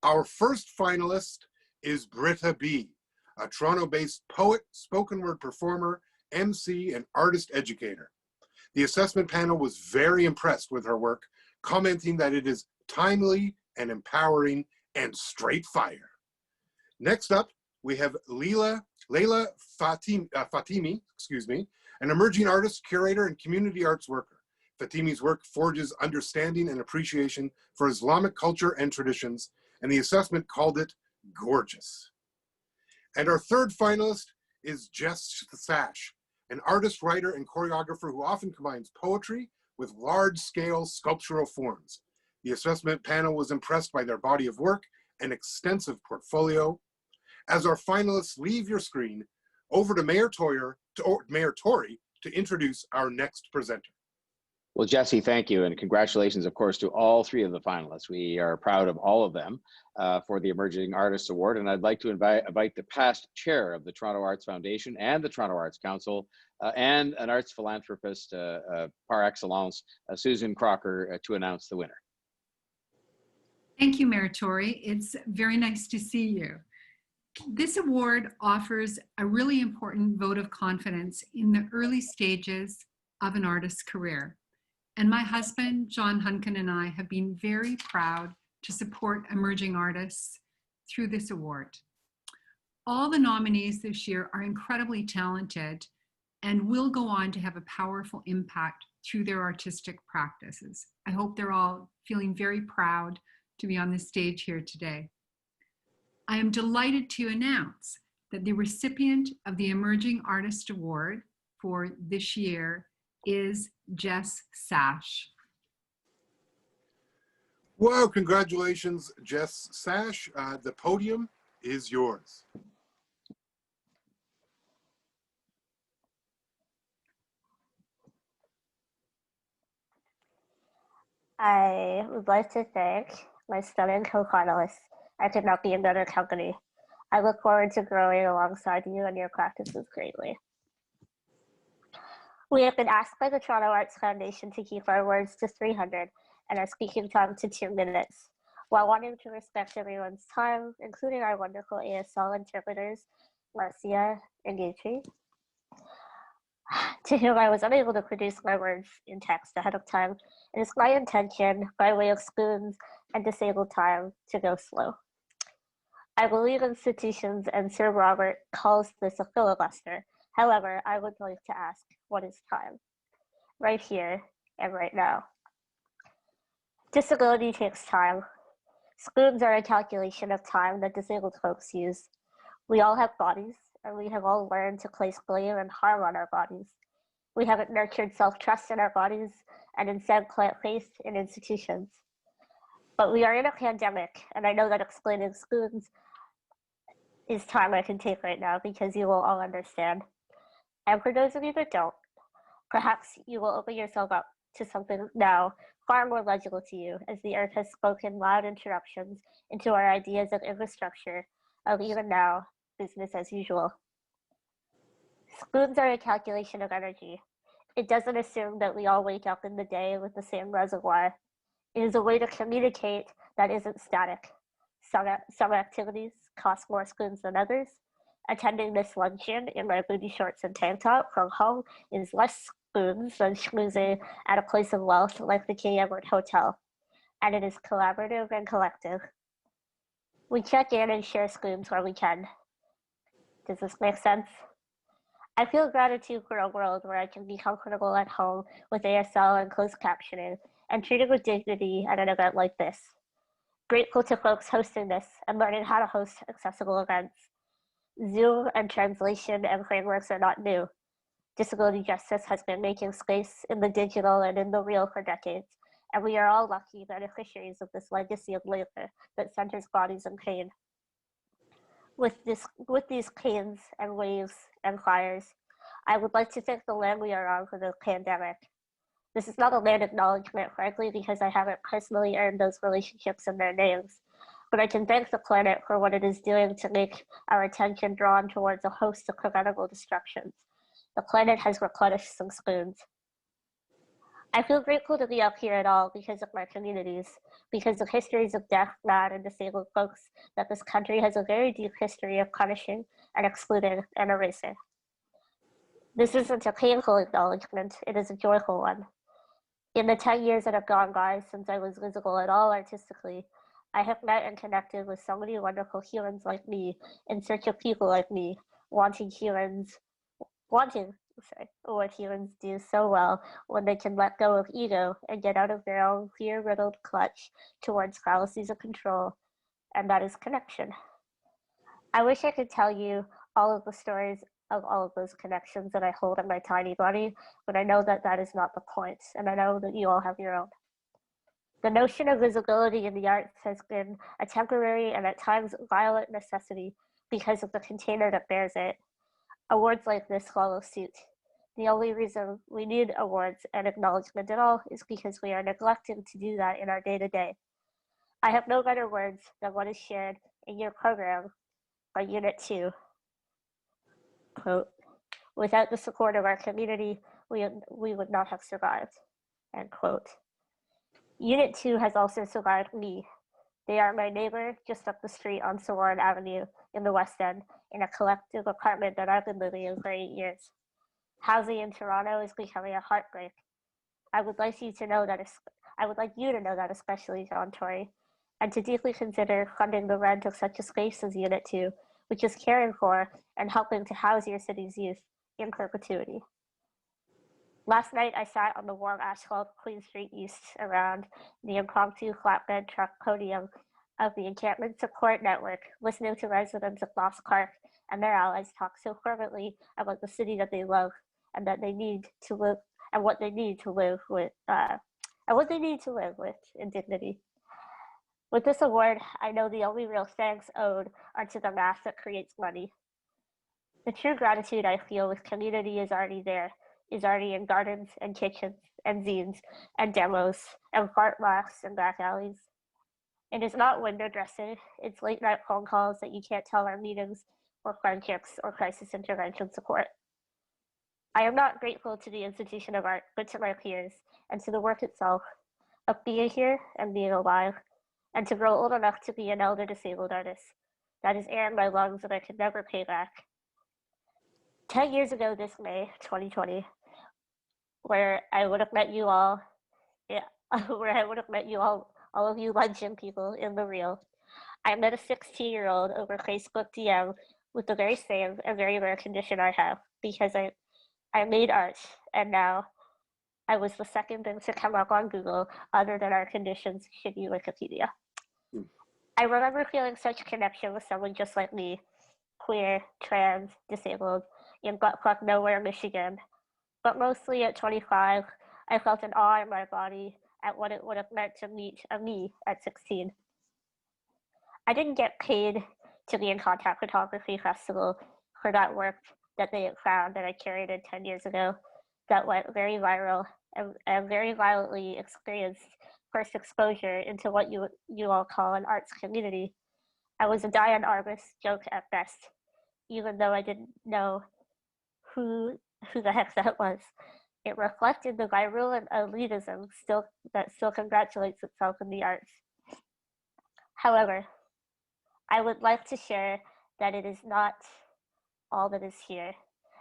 Our first finalist is Rita B., a Toronto-based poet, spoken word performer, MC, and artist educator. The assessment panel was very impressed with her work, commenting that it is timely and empowering and straight fire. Next up, we have Leila Fatimi, an emerging artist, curator, and community arts worker. Fatimi's work forges understanding and appreciation for Islamic culture and traditions, and the assessment called it gorgeous. And our third finalist is Jess Sash, an artist, writer, and choreographer who often combines poetry with large-scale sculptural forms. The assessment panel was impressed by their body of work and extensive portfolio. As our finalists leave your screen, over to Mayor Tory to introduce our next presenter. Well, Jesse, thank you, and congratulations, of course, to all three of the finalists. We are proud of all of them for the Emerging Artists Award, and I'd like to invite the past chair of the Toronto Arts Foundation and the Toronto Arts Council, and an arts philanthropist par excellence, Susan Crocker, to announce the winner. Thank you, Mayor Tory. It's very nice to see you. This award offers a really important vote of confidence in the early stages of an artist's career. And my husband, John Hunkin, and I have been very proud to support emerging artists through this award. All the nominees this year are incredibly talented and will go on to have a powerful impact through their artistic practices. I hope they're all feeling very proud to be on the stage here today. I am delighted to announce that the recipient of the Emerging Artist Award for this year is Jess Sash. Wow, congratulations, Jess Sash. The podium is yours. I would like to thank my stunning co-finalists. I could not be in better company. I look forward to growing alongside you and your practices greatly. We have been asked by the Toronto Arts Foundation to keep our words to 300 and our speaking time to 2 minutes, while wanting to respect everyone's time, including our wonderful ASL interpreters, Marcia and Gatry, to whom I was unable to produce my words in text ahead of time. It is my intention, by way of spoons and disabled time, to go slow. I believe institutions and Sir Robert calls this a filibuster. However, I would like to ask, what is time? Right here and right now. Disability takes time. Spoons are a calculation of time that disabled folks use. We all have bodies, and we have all learned to place blame and harm on our bodies. We haven't nurtured self-trust in our bodies and instead plant faith in institutions. But we are in a pandemic, and I know that explaining spoons is time I can take right now because you will all understand. And for those of you that don't, perhaps you will open yourself up to something now far more legible to you, as the earth has spoken loud interruptions into our ideas of infrastructure, of even now, business as usual. Spoons are a calculation of energy. It doesn't assume that we all wake up in the day with the same reservoir. It is a way to communicate that isn't static. Some activities cost more spoons than others. Attending this luncheon in my booty shorts and tank top from home is less spoons than schmoozing at a place of wealth like the King Edward Hotel. And it is collaborative and collective. We check in and share spoons where we can. Does this make sense? I feel gratitude for a world where I can be comfortable at home with ASL and closed captioning and treated with dignity at an event like this. Grateful to folks hosting this and learning how to host accessible events. Zoom and translation and frameworks are not new. Disability justice has been making space in the digital and in the real for decades, and we are all lucky beneficiaries of this legacy of labor that centers bodies in pain. With these pains and waves and fires, I would like to thank the land we are on for the pandemic. This is not a land acknowledgement, frankly, because I haven't personally earned those relationships in their names, but I can thank the planet for what it is doing to make our attention drawn towards a host of preventable destructions. The planet has replenished some spoons. I feel grateful to be up here at all because of my communities, because of histories of deaf, mad, and disabled folks that this country has a very deep history of punishing and excluding and erasing. This isn't a painful acknowledgement, it is a joyful one. In the 10 years that have gone by since I was visible at all artistically, I have met and connected with so many wonderful humans like me, in search of people like me, wanting what humans do so well when they can let go of ego and get out of their own fear-riddled clutch towards fallacies of control, and that is connection. I wish I could tell you all of the stories of all of those connections that I hold in my tiny body, but I know that that is not the point, and I know that you all have your own. The notion of visibility in the arts has been a temporary and at times violent necessity because of the container that bears it. Awards like this follow suit. The only reason we need awards and acknowledgement at all is because we are neglecting to do that in our day-to-day. I have no better words than what is shared in your program by Unit 2. Quote, without the support of our community, we would not have survived, end quote. Unit 2 has also survived me. They are my neighbor just up the street on Soren Avenue in the West End, in a collective apartment that I've been living in for 8 years. Housing in Toronto is becoming a heartbreak. I would like you to know that, especially, John Tory, and to deeply consider funding the rent of such a space as Unit 2, which is caring for and helping to house your city's youth in perpetuity. Last night, I sat on the warm asphalt Queen Street East around the impromptu flatbed truck podium of the Encampment Support Network, listening to residents of Moss Park and their allies talk so fervently about the city that they love and that they need to live, and what they need to live with, in dignity. With this award, I know the only real thanks owed are to the mass that creates money. The true gratitude I feel with community is already there, is already in gardens and kitchens and zines and demos and fart laughs and back alleys. It is not window dressing, it's late night phone calls that you can't tell are meetings or friendships or crisis intervention support. I am not grateful to the institution of art, but to my peers and to the work itself of being here and being alive, and to grow old enough to be an elder disabled artist. That is air in my lungs that I could never pay back. 10 years ago this May, 2020, where I would have met you all, all of you luncheon people in the real, I met a 16-year-old over Facebook DM with the very same and very rare condition I have, because I made art, and now I was the second thing to come up on Google other than our conditions shitty Wikipedia. I remember feeling such connection with someone just like me, queer, trans, disabled, in buttfuck nowhere, Michigan. But mostly at 25, I felt an awe in my body at what it would have meant to meet a me at 16. I didn't get paid to be in Contact Photography Festival for that work that they had found that I curated 10 years ago that went very viral and very violently experienced first exposure into what you all call an arts community. I was a Diane Arbus joke at best, even though I didn't know who the heck that was. It reflected the virulent elitism that still congratulates itself in the arts. However, I would like to share that it is not all that is here,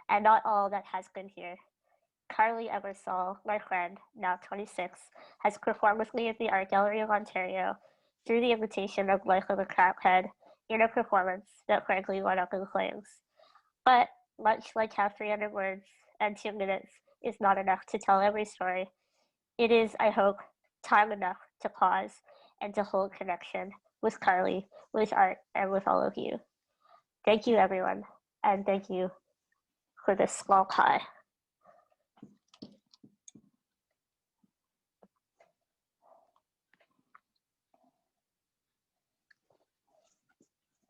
and not all that has been here. Carly Eversole, my friend, now 26, has performed with me at the Art Gallery of Ontario through the invitation of Life of a Craphead in a performance that frankly went up in flames. But much like how 300 words and 2 minutes is not enough to tell every story, it is, I hope, time enough to pause and to hold connection with Carly, with art, and with all of you. Thank you, everyone, and thank you for this small pie.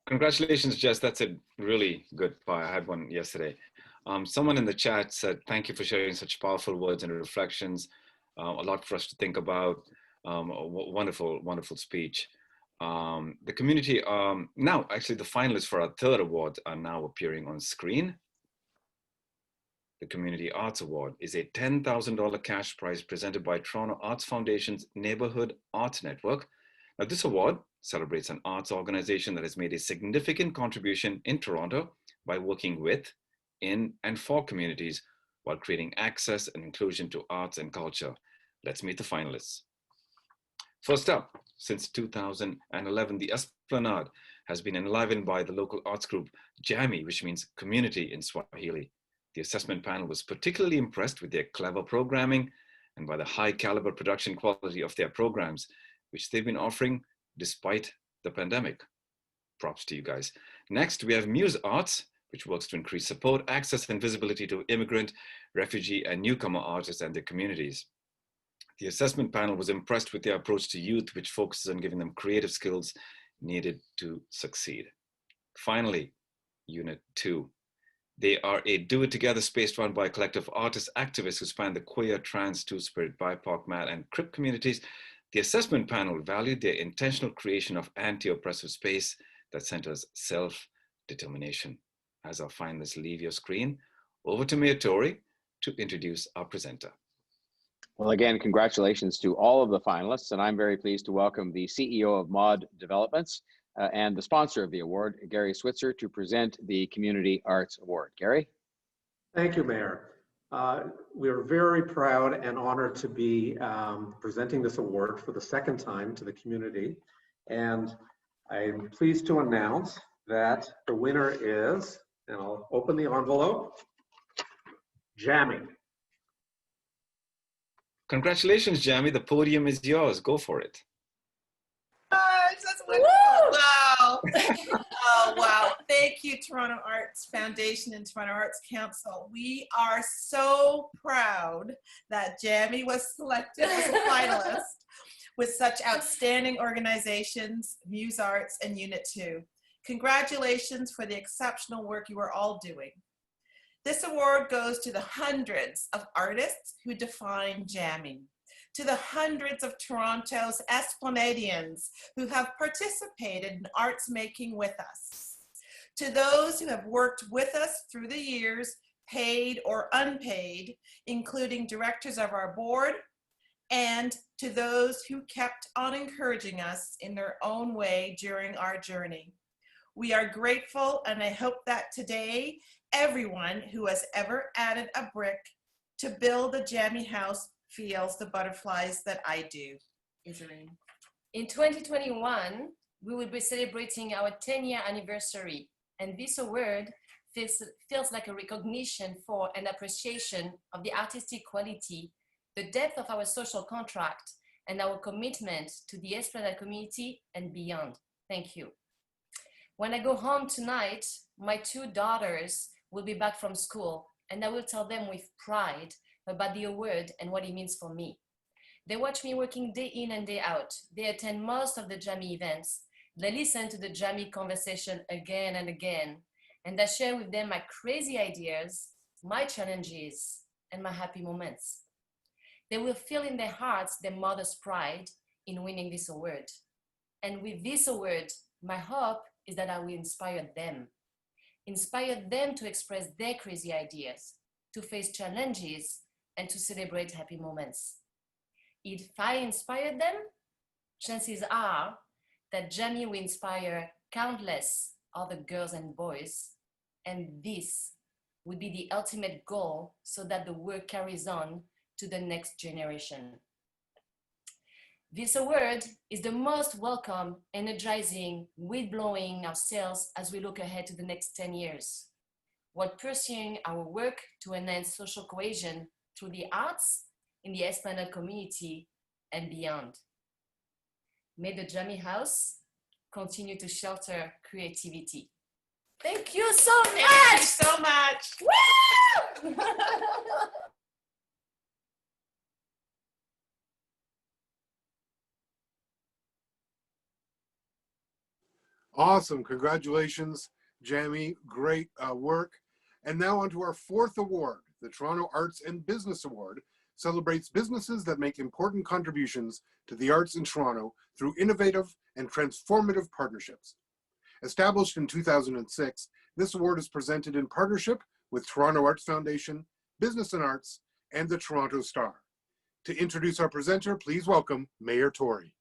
Congratulations, Jess. That's a really good pie. I had one yesterday. Someone in the chat said, thank you for sharing such powerful words and reflections. A lot for us to think about. Wonderful, wonderful speech. The community, now actually the finalists for our third award are now appearing on screen. The Community Arts Award is a $10,000 cash prize presented by Toronto Arts Foundation's Neighborhood Arts Network. Now this award celebrates an arts organization that has made a significant contribution in Toronto by working with, in, and for communities while creating access and inclusion to arts and culture. Let's meet the finalists. First up, since 2011, the Esplanade has been enlivened by the local arts group Jamii, which means community in Swahili. The assessment panel was particularly impressed with their clever programming and by the high caliber production quality of their programs, which they've been offering despite the pandemic. Props to you guys. Next, we have Muse Arts, which works to increase support, access, and visibility to immigrant, refugee, and newcomer artists and their communities. The assessment panel was impressed with their approach to youth, which focuses on giving them creative skills needed to succeed. Finally, Unit 2. They are a do-it-together space run by a collective of artists, activists who span the queer, trans, two-spirit, BIPOC, MAD, and CRIP communities. The assessment panel valued their intentional creation of anti-oppressive space that centers self-determination. As our finalists leave your screen, over to Mayor Tory to introduce our presenter. Well, again, congratulations to all of the finalists, and I'm very pleased to welcome the CEO of Mod Developments and the sponsor of the award, Gary Switzer, to present the Community Arts Award. Gary? Thank you, Mayor. We are very proud and honored to be presenting this award for the second time to the community. And I'm pleased to announce that the winner is, and I'll open the envelope, Jamii. Congratulations, Jamii. The podium is yours. Go for it. That's wonderful. Wow. Oh, wow. Thank you, Toronto Arts Foundation and Toronto Arts Council. We are so proud that Jamii was selected as a finalist with such outstanding organizations, Muse Arts and Unit 2. Congratulations for the exceptional work you are all doing. This award goes to the hundreds of artists who define Jamii, to the hundreds of Toronto's Esplanadians who have participated in arts making with us, to those who have worked with us through the years, paid or unpaid, including directors of our board, and to those who kept on encouraging us in their own way during our journey. We are grateful, and I hope that today, everyone who has ever added a brick to build a Jamii house feels the butterflies that I do. Isarine. In 2021, we will be celebrating our 10-year anniversary, and this award feels like a recognition for and appreciation of the artistic quality, the depth of our social contract, and our commitment to the Esplanade community and beyond. Thank you. When I go home tonight, my two daughters will be back from school, and I will tell them with pride about the award and what it means for me. They watch me working day in and day out. They attend most of the Jamii events. They listen to the Jamii conversation again and again, and I share with them my crazy ideas, my challenges, and my happy moments. They will feel in their hearts their mother's pride in winning this award. And with this award, my hope is that I will inspire them to express their crazy ideas, to face challenges, and to celebrate happy moments. If I inspire them, chances are that Jamii will inspire countless other girls and boys, and this would be the ultimate goal so that the work carries on to the next generation. This award is the most welcome, energizing, wind-blowing ourselves as we look ahead to the next 10 years, while pursuing our work to enhance social cohesion through the arts in the Esplanade community and beyond. May the Jamii House continue to shelter creativity. Thank you so much! Thank you so much! Woo! Awesome. Congratulations, Jamii. Great work. And now on to our fourth award. The Toronto Arts and Business Award celebrates businesses that make important contributions to the arts in Toronto through innovative and transformative partnerships. Established in 2006, this award is presented in partnership with Toronto Arts Foundation, Business and Arts, and the Toronto Star. To introduce our presenter, please welcome Mayor Tory.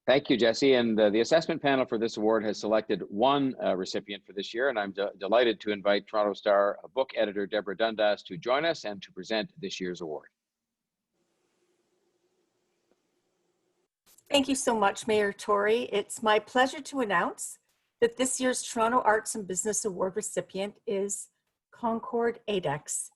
Thank you, Jesse. And the assessment panel for this award has selected one recipient for this year, and I'm delighted to invite Toronto Star book editor Deborah Dundas to join us and to present this year's award. Thank you so much, Mayor Tory. It's my pleasure to announce that this year's Toronto Arts and Business Award recipient is Concord ADEX.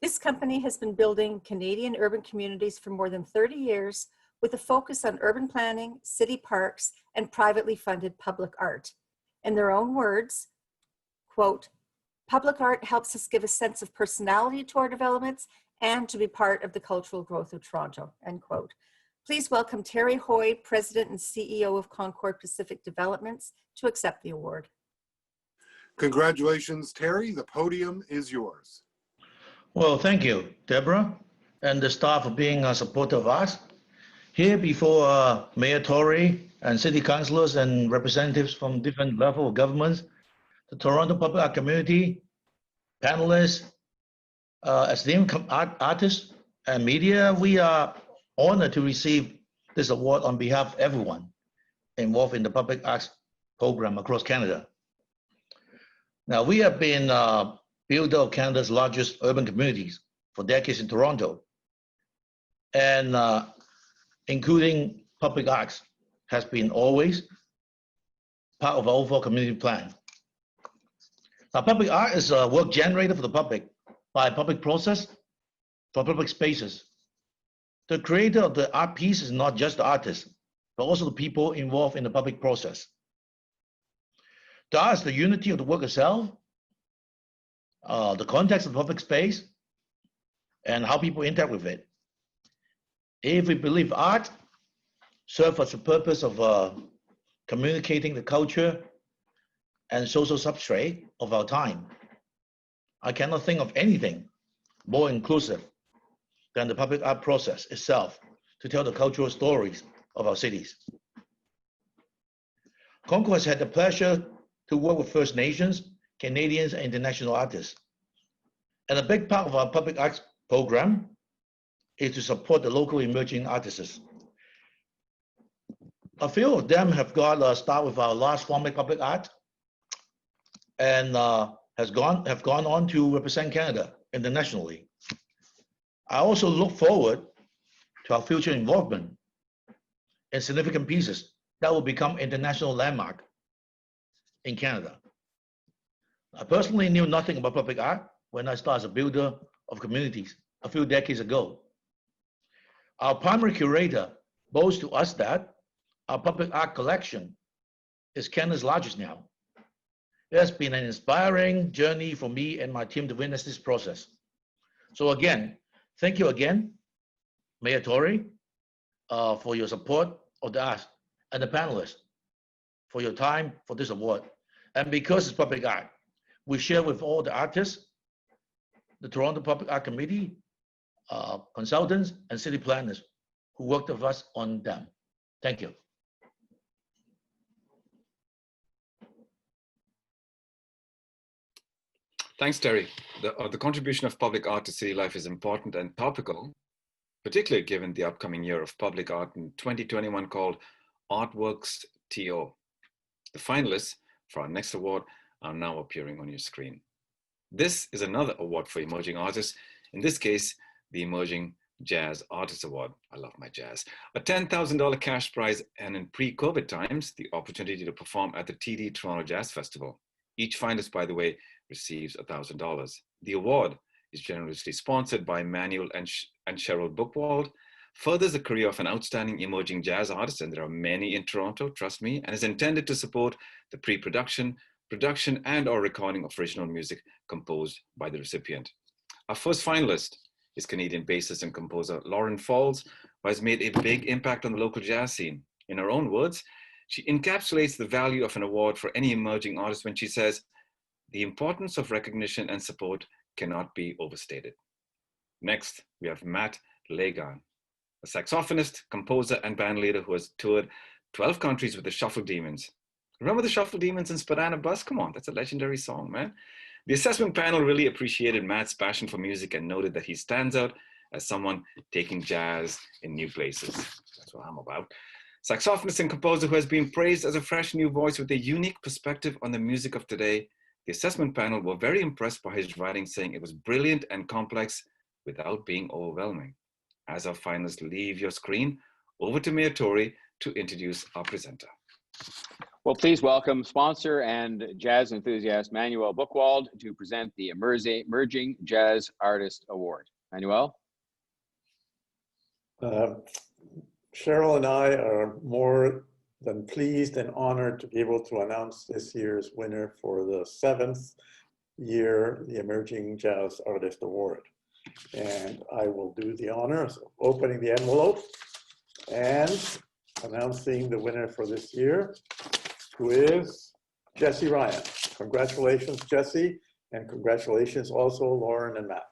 This company has been building Canadian urban communities for more than 30 years with a focus on urban planning, city parks, and privately funded public art. In their own words, quote, "Public art helps us give a sense of personality to our developments and to be part of the cultural growth of Toronto," end quote. Please welcome Terry Hoy, President and CEO of Concord Pacific Developments, to accept the award. Congratulations, Terry. The podium is yours. Well, thank you, Deborah, and the staff for being a supporter of us. Here before Mayor Tory and city councillors and representatives from different levels of governments, the Toronto public art community, panelists, esteemed artists, and media, we are honored to receive this award on behalf of everyone involved in the public arts program across Canada. Now, we have been builder of Canada's largest urban communities for decades in Toronto, and including public arts has been always part of our overall community plan. Now, public art is a work generated for the public by a public process for public spaces. The creator of the art piece is not just the artist, but also the people involved in the public process. The art is the unity of the work itself, the context of the public space, and how people interact with it. If we believe art serves as the purpose of communicating the culture and social substrate of our time, I cannot think of anything more inclusive than the public art process itself to tell the cultural stories of our cities. Concord has had the pleasure to work with First Nations, Canadians, and international artists. And a big part of our public arts program is to support the local emerging artists. A few of them have got a start with our last format public art and have gone on to represent Canada internationally. I also look forward to our future involvement in significant pieces that will become international landmark in Canada. I personally knew nothing about public art when I started as a builder of communities a few decades ago. Our primary curator boasts to us that our public art collection is Canada's largest now. It has been an inspiring journey for me and my team to witness this process. So again, thank you again, Mayor Tory, for your support of the arts, and the panelists for your time for this award. And because it's public art, we share with all the artists, the Toronto Public Art Committee, consultants, and city planners who worked with us on them. Thank you. Thanks, Terry. The contribution of public art to city life is important and topical, particularly given the upcoming year of public art in 2021 called Artworks TO. The finalists for our next award are now appearing on your screen. This is another award for emerging artists, in this case, the Emerging Jazz Artist Award. I love my jazz. A $10,000 cash prize, and in pre-COVID times, the opportunity to perform at the TD Toronto Jazz Festival. Each finalist, by the way, receives $1,000. The award is generously sponsored by Manuel and Cheryl Buchwald, furthers the career of an outstanding emerging jazz artist, and there are many in Toronto, trust me, and is intended to support the pre-production, production, and or recording of original music composed by the recipient. Our first finalist is Canadian bassist and composer Lauren Falls, who has made a big impact on the local jazz scene. In her own words, she encapsulates the value of an award for any emerging artist when she says, "The importance of recognition and support cannot be overstated." Next, we have Matt Lagan, a saxophonist, composer, and bandleader who has toured 12 countries with the Shuffle Demons. Remember the Shuffle Demons in Spadina Bus? Come on, that's a legendary song, man. The assessment panel really appreciated Matt's passion for music and noted that he stands out as someone taking jazz in new places. That's what I'm about. Saxophonist and composer who has been praised as a fresh new voice with a unique perspective on the music of today. The assessment panel were very impressed by his writing, saying it was brilliant and complex without being overwhelming. As our finalists leave your screen, over to Mayor Tory to introduce our presenter. Well, please welcome sponsor and jazz enthusiast Manuel Buchwald to present the Emerging Jazz Artist Award. Manuel? Cheryl and I are more than pleased and honored to be able to announce this year's winner for the 7th year, the Emerging Jazz Artist Award. And I will do the honors of opening the envelope and announcing the winner for this year, who is Jesse Ryan. Congratulations, Jesse, and congratulations also, Lauren and Matt.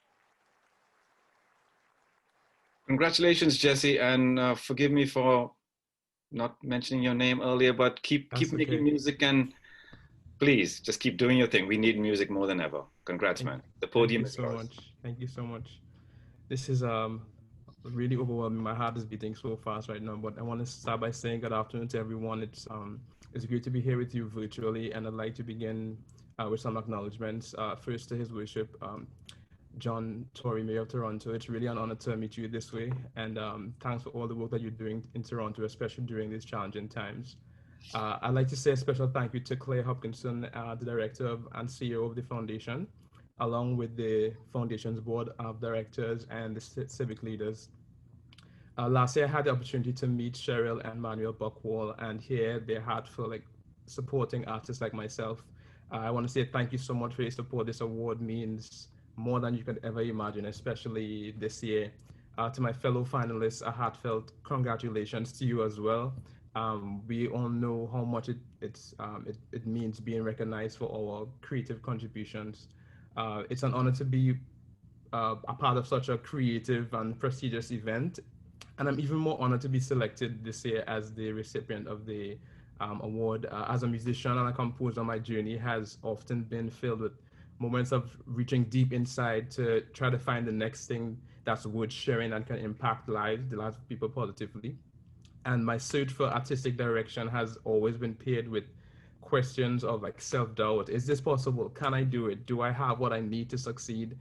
Congratulations, Jesse, and forgive me for not mentioning your name earlier, but keep making music, and please just keep doing your thing. We need music more than ever. Congrats, man. The podium is yours. Thank you so much. This is really overwhelming. My heart is beating so fast right now, but I want to start by saying good afternoon to everyone. It's great to be here with you virtually, and I'd like to begin with some acknowledgements. First, to His Worship, John Tory, Mayor of Toronto. It's really an honor to meet you this way, and thanks for all the work that you're doing in Toronto, especially during these challenging times. I'd like to say a special thank you to Claire Hopkinson, the Director and CEO of the Foundation, along with the Foundation's Board of Directors and the civic leaders. Last year, I had the opportunity to meet Cheryl and Manuel Buchwald and hear their heart for supporting artists like myself. I want to say thank you so much for your support. This award means more than you could ever imagine, especially this year. To my fellow finalists, a heartfelt congratulations to you as well. We all know how much it means being recognized for our creative contributions. It's an honor to be a part of such a creative and prestigious event. And I'm even more honored to be selected this year as the recipient of the award. As a musician and a composer, my journey has often been filled with moments of reaching deep inside to try to find the next thing that's worth sharing and can impact the lives of people positively. And my search for artistic direction has always been paired with questions of self-doubt. Is this possible? Can I do it? Do I have what I need to succeed?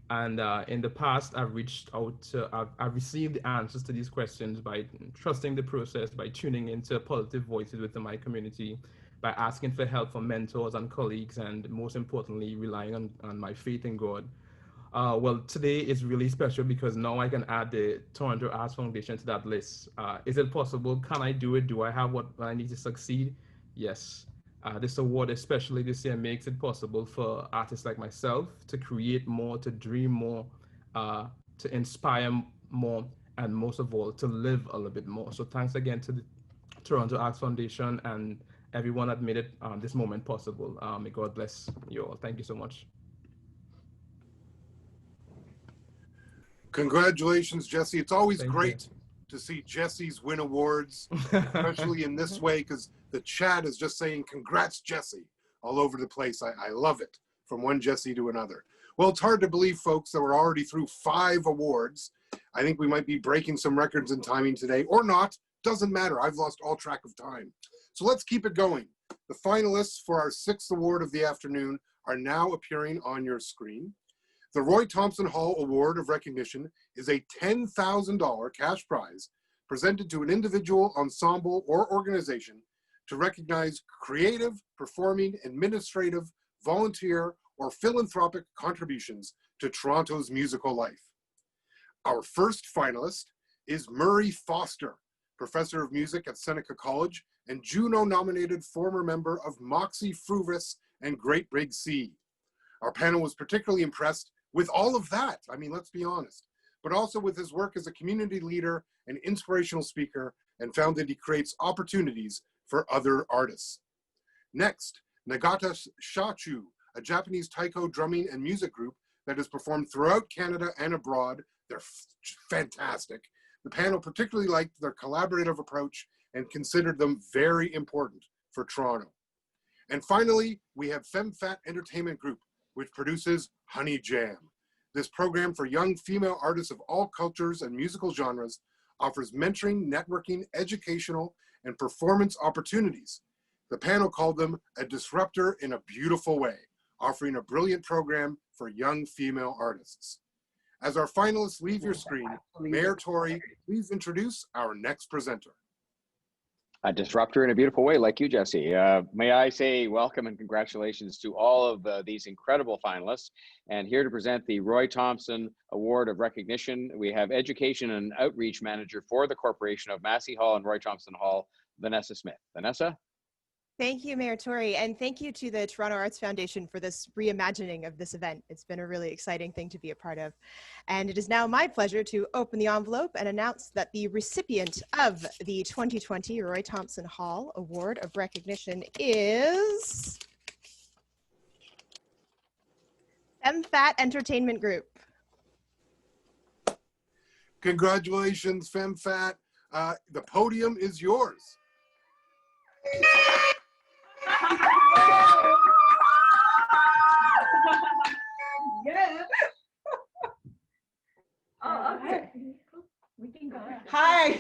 And in the past, I've reached out to, I've received the answers to these questions by trusting the process, by tuning into positive voices within my community, by asking for help from mentors and colleagues, and most importantly, relying on my faith in God. Well, today is really special because now I can add the Toronto Arts Foundation to that list. Is it possible? Can I do it? Do I have what I need to succeed? Yes. This award, especially this year, makes it possible for artists like myself to create more, to dream more, to inspire more, and most of all, to live a little bit more. So thanks again to the Toronto Arts Foundation and everyone that made it this moment possible. May God bless you all. Thank you so much. Congratulations, Jesse. It's always great to see Jesse's win awards, especially in this way, because the chat is just saying, congrats, Jesse, all over the place. I love it, from one Jesse to another. Well, it's hard to believe, folks, that we're already through 5 awards. I think we might be breaking some records in timing today, or not. Doesn't matter. I've lost all track of time. So let's keep it going. The finalists for our 6th award of the afternoon are now appearing on your screen. The Roy Thomson Hall Award of Recognition is a $10,000 cash prize presented to an individual, ensemble, or organization to recognize creative, performing, administrative, volunteer, or philanthropic contributions to Toronto's musical life. Our first finalist is Murray Foster, Professor of Music at Seneca College and Juno-nominated former member of Moxie Fruvis and Great Big Sea. Our panel was particularly impressed with all of that, I mean, let's be honest, but also with his work as a community leader and inspirational speaker, and found that he creates opportunities for other artists. Next, Nagata Shachu, a Japanese taiko drumming and music group that has performed throughout Canada and abroad. They're fantastic. The panel particularly liked their collaborative approach and considered them very important for Toronto. And finally, we have FemFat Entertainment Group, which produces Honey Jam. This program for young female artists of all cultures and musical genres offers mentoring, networking, educational, and performance opportunities. The panel called them a disruptor in a beautiful way, offering a brilliant program for young female artists. As our finalists leave your screen, Mayor Tory, please introduce our next presenter. A disruptor in a beautiful way, like you, Jesse. May I say welcome and congratulations to all of these incredible finalists. And here to present the Roy Thomson Award of Recognition, we have Education and Outreach Manager for the Corporation of Massey Hall and Roy Thomson Hall, Vanessa Smith. Vanessa? Thank you, Mayor Tory, and thank you to the Toronto Arts Foundation for this reimagining of this event. It's been a really exciting thing to be a part of. And it is now my pleasure to open the envelope and announce that the recipient of the 2020 Roy Thomson Hall Award of Recognition is FemFat Entertainment Group. Congratulations, FemFat. The podium is yours. Yeah. Oh, okay. We can go. Hi.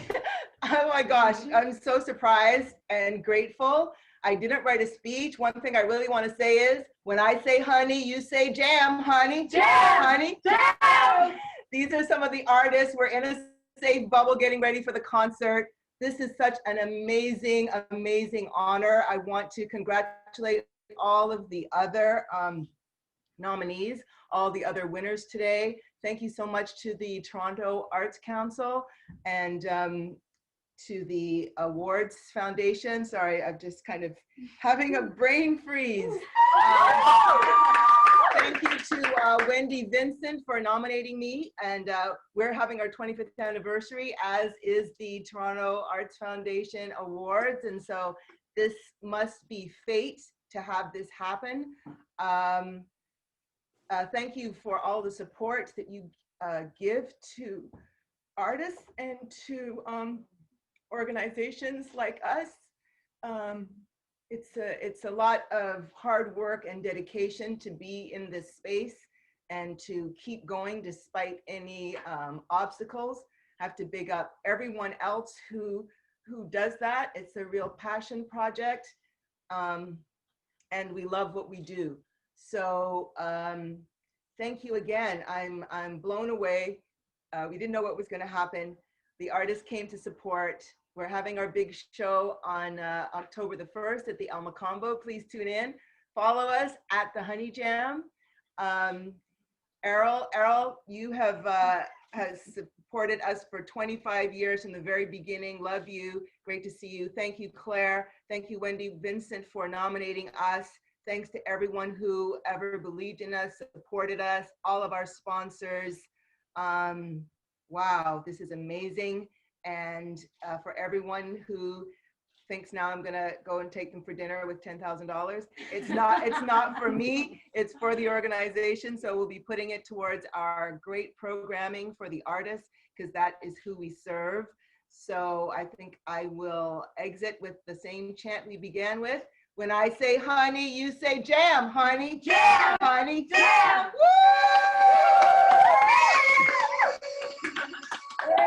Oh my gosh, I'm so surprised and grateful. I didn't write a speech. One thing I really want to say is, when I say honey, you say jam, honey. Jam, honey. Jam. These are some of the artists. We're in a safe bubble getting ready for the concert. This is such an amazing, amazing honor. I want to congratulate all of the other nominees, all the other winners today. Thank you so much to the Toronto Arts Council and to the Awards Foundation. Sorry, I'm just kind of having a brain freeze. Thank you to Wendy Vincent for nominating me, and we're having our 25th anniversary, as is the Toronto Arts Foundation Awards, and so this must be fate to have this happen. Thank you for all the support that you give to artists and to organizations like us. It's a lot of hard work and dedication to be in this space and to keep going despite any obstacles. I have to big up everyone else who does that. It's a real passion project, and we love what we do. So thank you again. I'm blown away. We didn't know what was going to happen. The artists came to support. We're having our big show on October the 1st at the El Macombo. Please tune in. Follow us at the Honey Jam. Errol, you have has supported us for 25 years from the very beginning. Love you. Great to see you. Thank you, Claire. Thank you, Wendy Vincent, for nominating us. Thanks to everyone who ever believed in us, supported us, all of our sponsors. Wow, this is amazing. And for everyone who thinks now I'm gonna go and take them for dinner with $10,000, it's not for me, it's for the organization. So we'll be putting it towards our great programming for the artists, because that is who we serve. So I think I will exit with the same chant we began with. When I say honey, you say jam, honey. Jam, honey. Jam.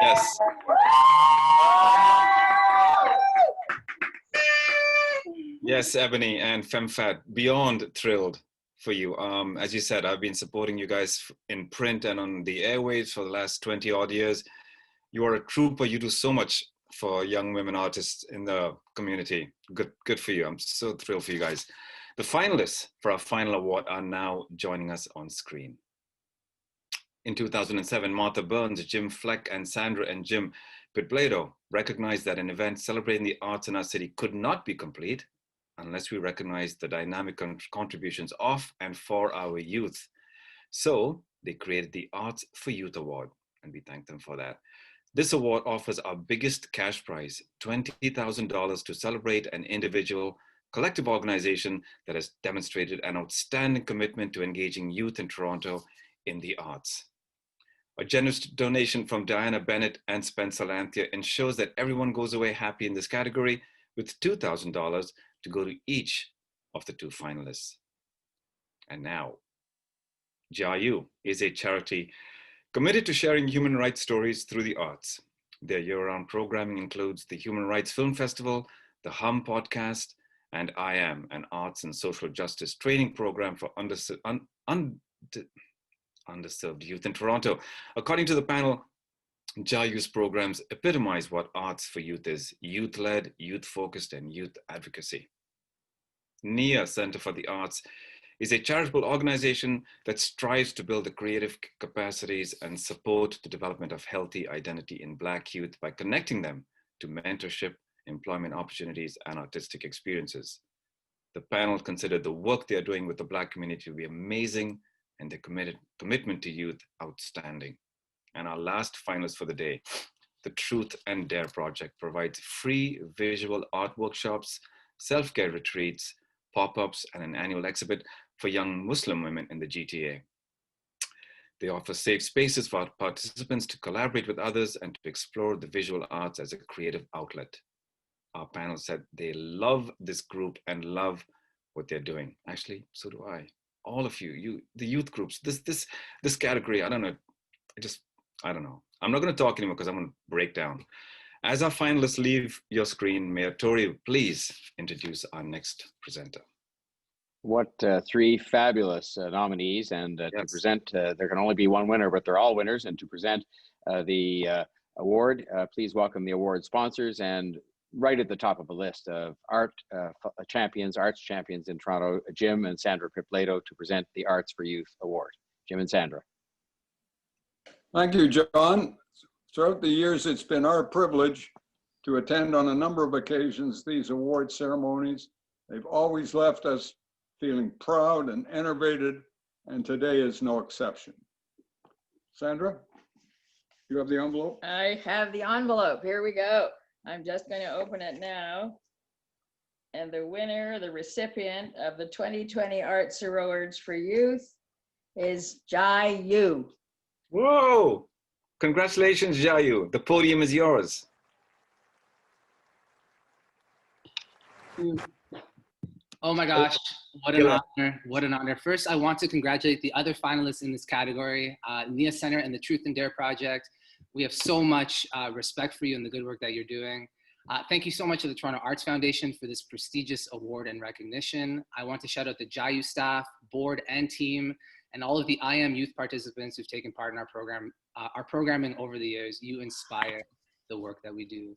Yes. Yes, Ebony and FemFat, beyond thrilled for you. As you said, I've been supporting you guys in print and on the airwaves for the last 20 odd years. You are a trooper. You do so much for young women artists in the community. Good for you. I'm so thrilled for you guys. The finalists for our final award are now joining us on screen. In 2007, Martha Burns, Jim Fleck, and Sandra and Jim Pitblado recognized that an event celebrating the arts in our city could not be complete unless we recognize the dynamic contributions of and for our youth. So they created the Arts for Youth Award, and we thank them for that. This award offers our biggest cash prize, $20,000, to celebrate an individual, collective organization that has demonstrated an outstanding commitment to engaging youth in Toronto in the arts. A generous donation from Diana Bennett and Spencer Lanthier ensures that everyone goes away happy in this category, with $2,000 to go to each of the two finalists. And now, JRU is a charity committed to sharing human rights stories through the arts. Their year-round programming includes the Human Rights Film Festival, the Hum podcast, and I Am, an arts and social justice training program for underserved youth in Toronto. According to the panel, JAYU's programs epitomize what Arts for Youth is: youth-led, youth-focused, and youth advocacy. Neera Center for the Arts is a charitable organization that strives to build the creative capacities and support the development of healthy identity in Black youth by connecting them to mentorship, employment opportunities, and artistic experiences. The panel considered the work they are doing with the Black community to be amazing and their commitment to youth outstanding. And our last finalist for the day, the Truth and Dare Project, provides free visual art workshops, self-care retreats, pop-ups, and an annual exhibit for young Muslim women in the GTA. They offer safe spaces for participants to collaborate with others and to explore the visual arts as a creative outlet. Our panel said they love this group and love what they're doing. Actually, so do I. All of you, the youth groups, this category, I don't know. I don't know. I'm not going to talk anymore because I'm going to break down. As our finalists leave your screen, Mayor Tory, please introduce our next presenter. What three fabulous nominees, and to present, there can only be one winner, but they're all winners. And to present the award, please welcome the award sponsors, and right at the top of the list of arts champions in Toronto, Jim and Sandra Pitblado, to present the Arts for Youth Award. Jim and Sandra. Thank you, John. Throughout the years, it's been our privilege to attend on a number of occasions these award ceremonies. They've always left us feeling proud and enervated, and today is no exception. Sandra, you have the envelope? I have the envelope. Here we go. I'm just going to open it now. And the winner, the recipient of the 2020 Arts Awards for Youth is JAYU. Whoa! Congratulations, JAYU. The podium is yours. Oh my gosh, what an honor, what an honor. First, I want to congratulate the other finalists in this category, Neera Center and the Truth and Dare Project. We have so much respect for you and the good work that you're doing. Thank you so much to the Toronto Arts Foundation for this prestigious award and recognition. I want to shout out the JAYU staff, board and team, and all of the IM youth participants who've taken part in our programming over the years. You inspire the work that we do.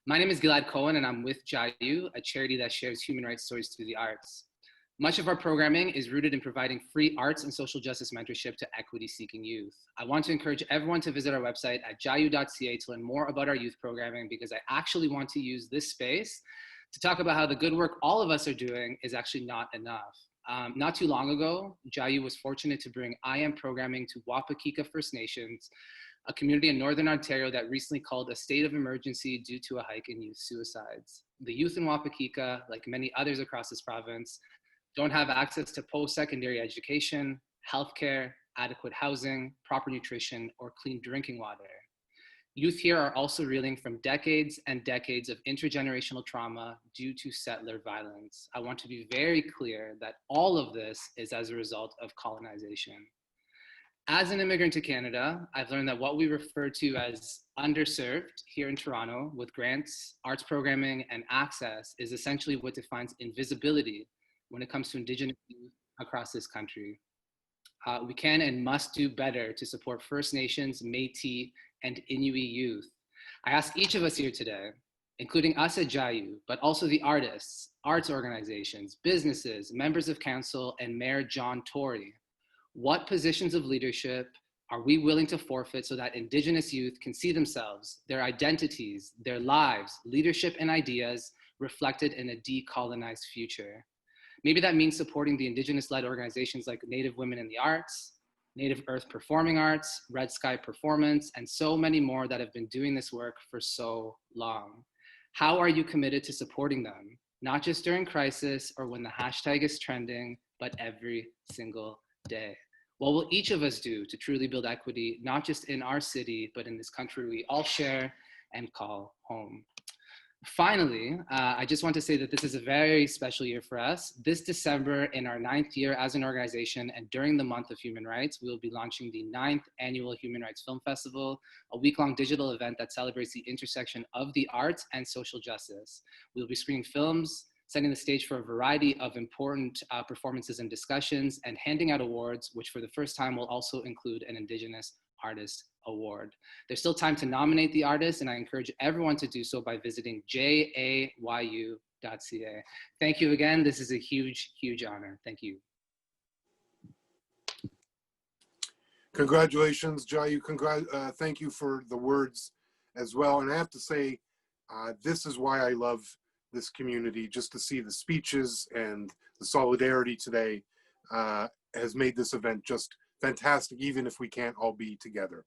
My name is Gilad Cohen, and I'm with JAYU, a charity that shares human rights stories through the arts. Much of our programming is rooted in providing free arts and social justice mentorship to equity-seeking youth. I want to encourage everyone to visit our website at jayu.ca to learn more about our youth programming, because I actually want to use this space to talk about how the good work all of us are doing is actually not enough. Not too long ago, JAYU was fortunate to bring IM programming to Wapakika First Nations, a community in Northern Ontario that recently called a state of emergency due to a hike in youth suicides. The youth in Wapakika, like many others across this province, don't have access to post-secondary education, healthcare, adequate housing, proper nutrition, or clean drinking water. Youth here are also reeling from decades and decades of intergenerational trauma due to settler violence. I want to be very clear that all of this is as a result of colonization. As an immigrant to Canada, I've learned that what we refer to as underserved here in Toronto with grants, arts programming, and access is essentially what defines invisibility when it comes to Indigenous youth across this country. We can and must do better to support First Nations, Métis, and Inuit youth. I ask each of us here today, including us at JAYU, but also the artists, arts organizations, businesses, members of council, and Mayor John Tory, what positions of leadership are we willing to forfeit so that Indigenous youth can see themselves, their identities, their lives, leadership, and ideas reflected in a decolonized future? Maybe that means supporting the Indigenous-led organizations like Native Women in the Arts, Native Earth Performing Arts, Red Sky Performance, and so many more that have been doing this work for so long. How are you committed to supporting them? Not just during crisis or when the hashtag is trending, but every single day. What will each of us do to truly build equity, not just in our city, but in this country we all share and call home? Finally, I just want to say that this is a very special year for us. This December, in our 9th year as an organization and during the month of human rights, we will be launching the 9th annual Human Rights Film Festival, a week-long digital event that celebrates the intersection of the arts and social justice. We'll be screening films, setting the stage for a variety of important performances and discussions, and handing out awards, which for the first time will also include an Indigenous Artist Award. There's still time to nominate the artist, and I encourage everyone to do so by visiting jayu.ca. Thank you again. This is a huge, huge honor. Thank you. Congratulations, Jayu. Thank you for the words as well. And I have to say, this is why I love this community. Just to see the speeches and the solidarity today has made this event just fantastic, even if we can't all be together.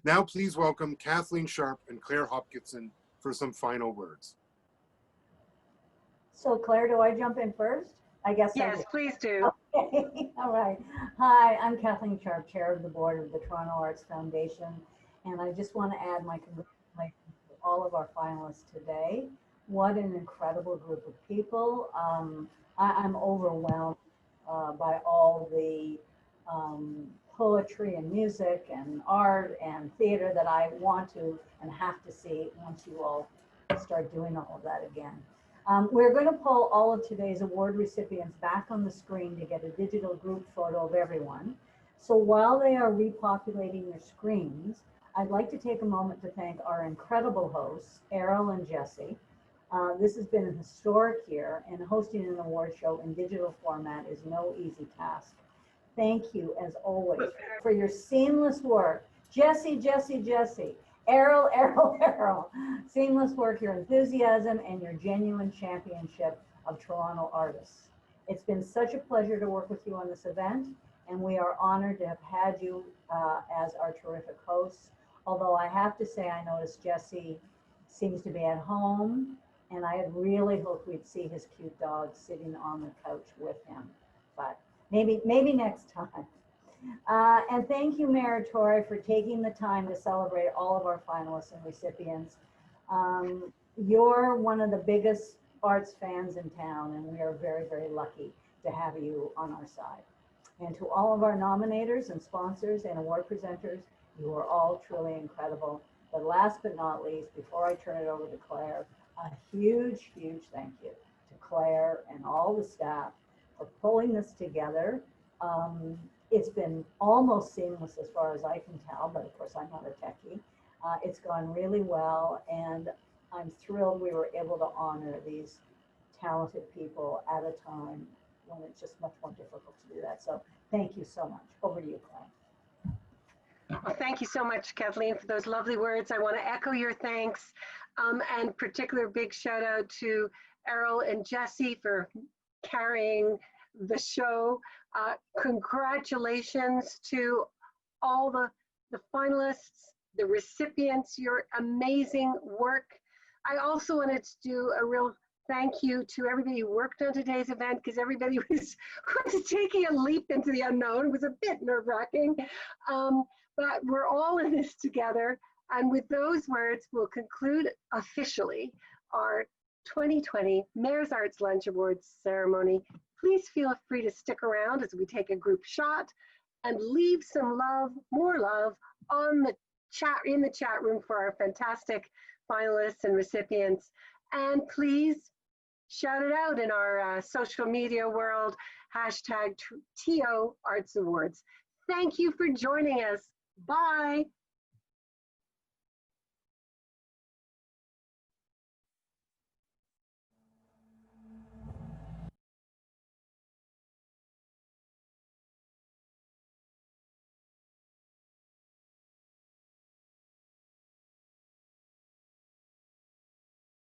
Now, please welcome Kathleen Sharp and Claire Hopkinson for some final words. So Claire, do I jump in first? I guess yes, please do. Okay. All right. Hi, I'm Kathleen Sharp, Chair of the Board of the Toronto Arts Foundation, and I just want to add my congratulations to all of our finalists today. What an incredible group of people. I'm overwhelmed by all the poetry and music and art and theater that I want to and have to see once you all start doing all of that again. We're going to pull all of today's award recipients back on the screen to get a digital group photo of everyone. So while they are repopulating their screens, I'd like to take a moment to thank our incredible hosts, Errol and Jesse. This has been a historic year, and hosting an award show in digital format is no easy task. Thank you, as always, for your seamless work. Jesse, Errol, seamless work, your enthusiasm, and your genuine championship of Toronto artists. It's been such a pleasure to work with you on this event, and we are honored to have had you as our terrific hosts. Although I have to say, I noticed Jesse seems to be at home, and I had really hoped we'd see his cute dog sitting on the couch with him, but maybe next time. And thank you, Mayor Tory, for taking the time to celebrate all of our finalists and recipients. You're one of the biggest arts fans in town, and we are very, very lucky to have you on our side. And to all of our nominators and sponsors and award presenters, you are all truly incredible. But last but not least, before I turn it over to Claire, a huge, huge thank you to Claire and all the staff for pulling this together. It's been almost seamless as far as I can tell, but of course I'm not a techie. It's gone really well, and I'm thrilled we were able to honor these talented people at a time when it's just much more difficult to do that. So thank you so much. Over to you, Claire. Well, thank you so much, Kathleen, for those lovely words. I want to echo your thanks, and particular big shout out to Errol and Jesse for carrying the show. Congratulations to all the finalists, the recipients, your amazing work. I also wanted to do a real thank you to everybody who worked on today's event, because everybody was taking a leap into the unknown. It was a bit nerve-wracking, but we're all in this together. And with those words, we'll conclude officially our 2020 Mayor's Arts Lunch Awards ceremony. Please feel free to stick around as we take a group shot and leave some love, more love, on the chat, in the chat room for our fantastic finalists and recipients. And please shout it out in our social media world, #TO Arts Awards. Thank you for joining us. Bye.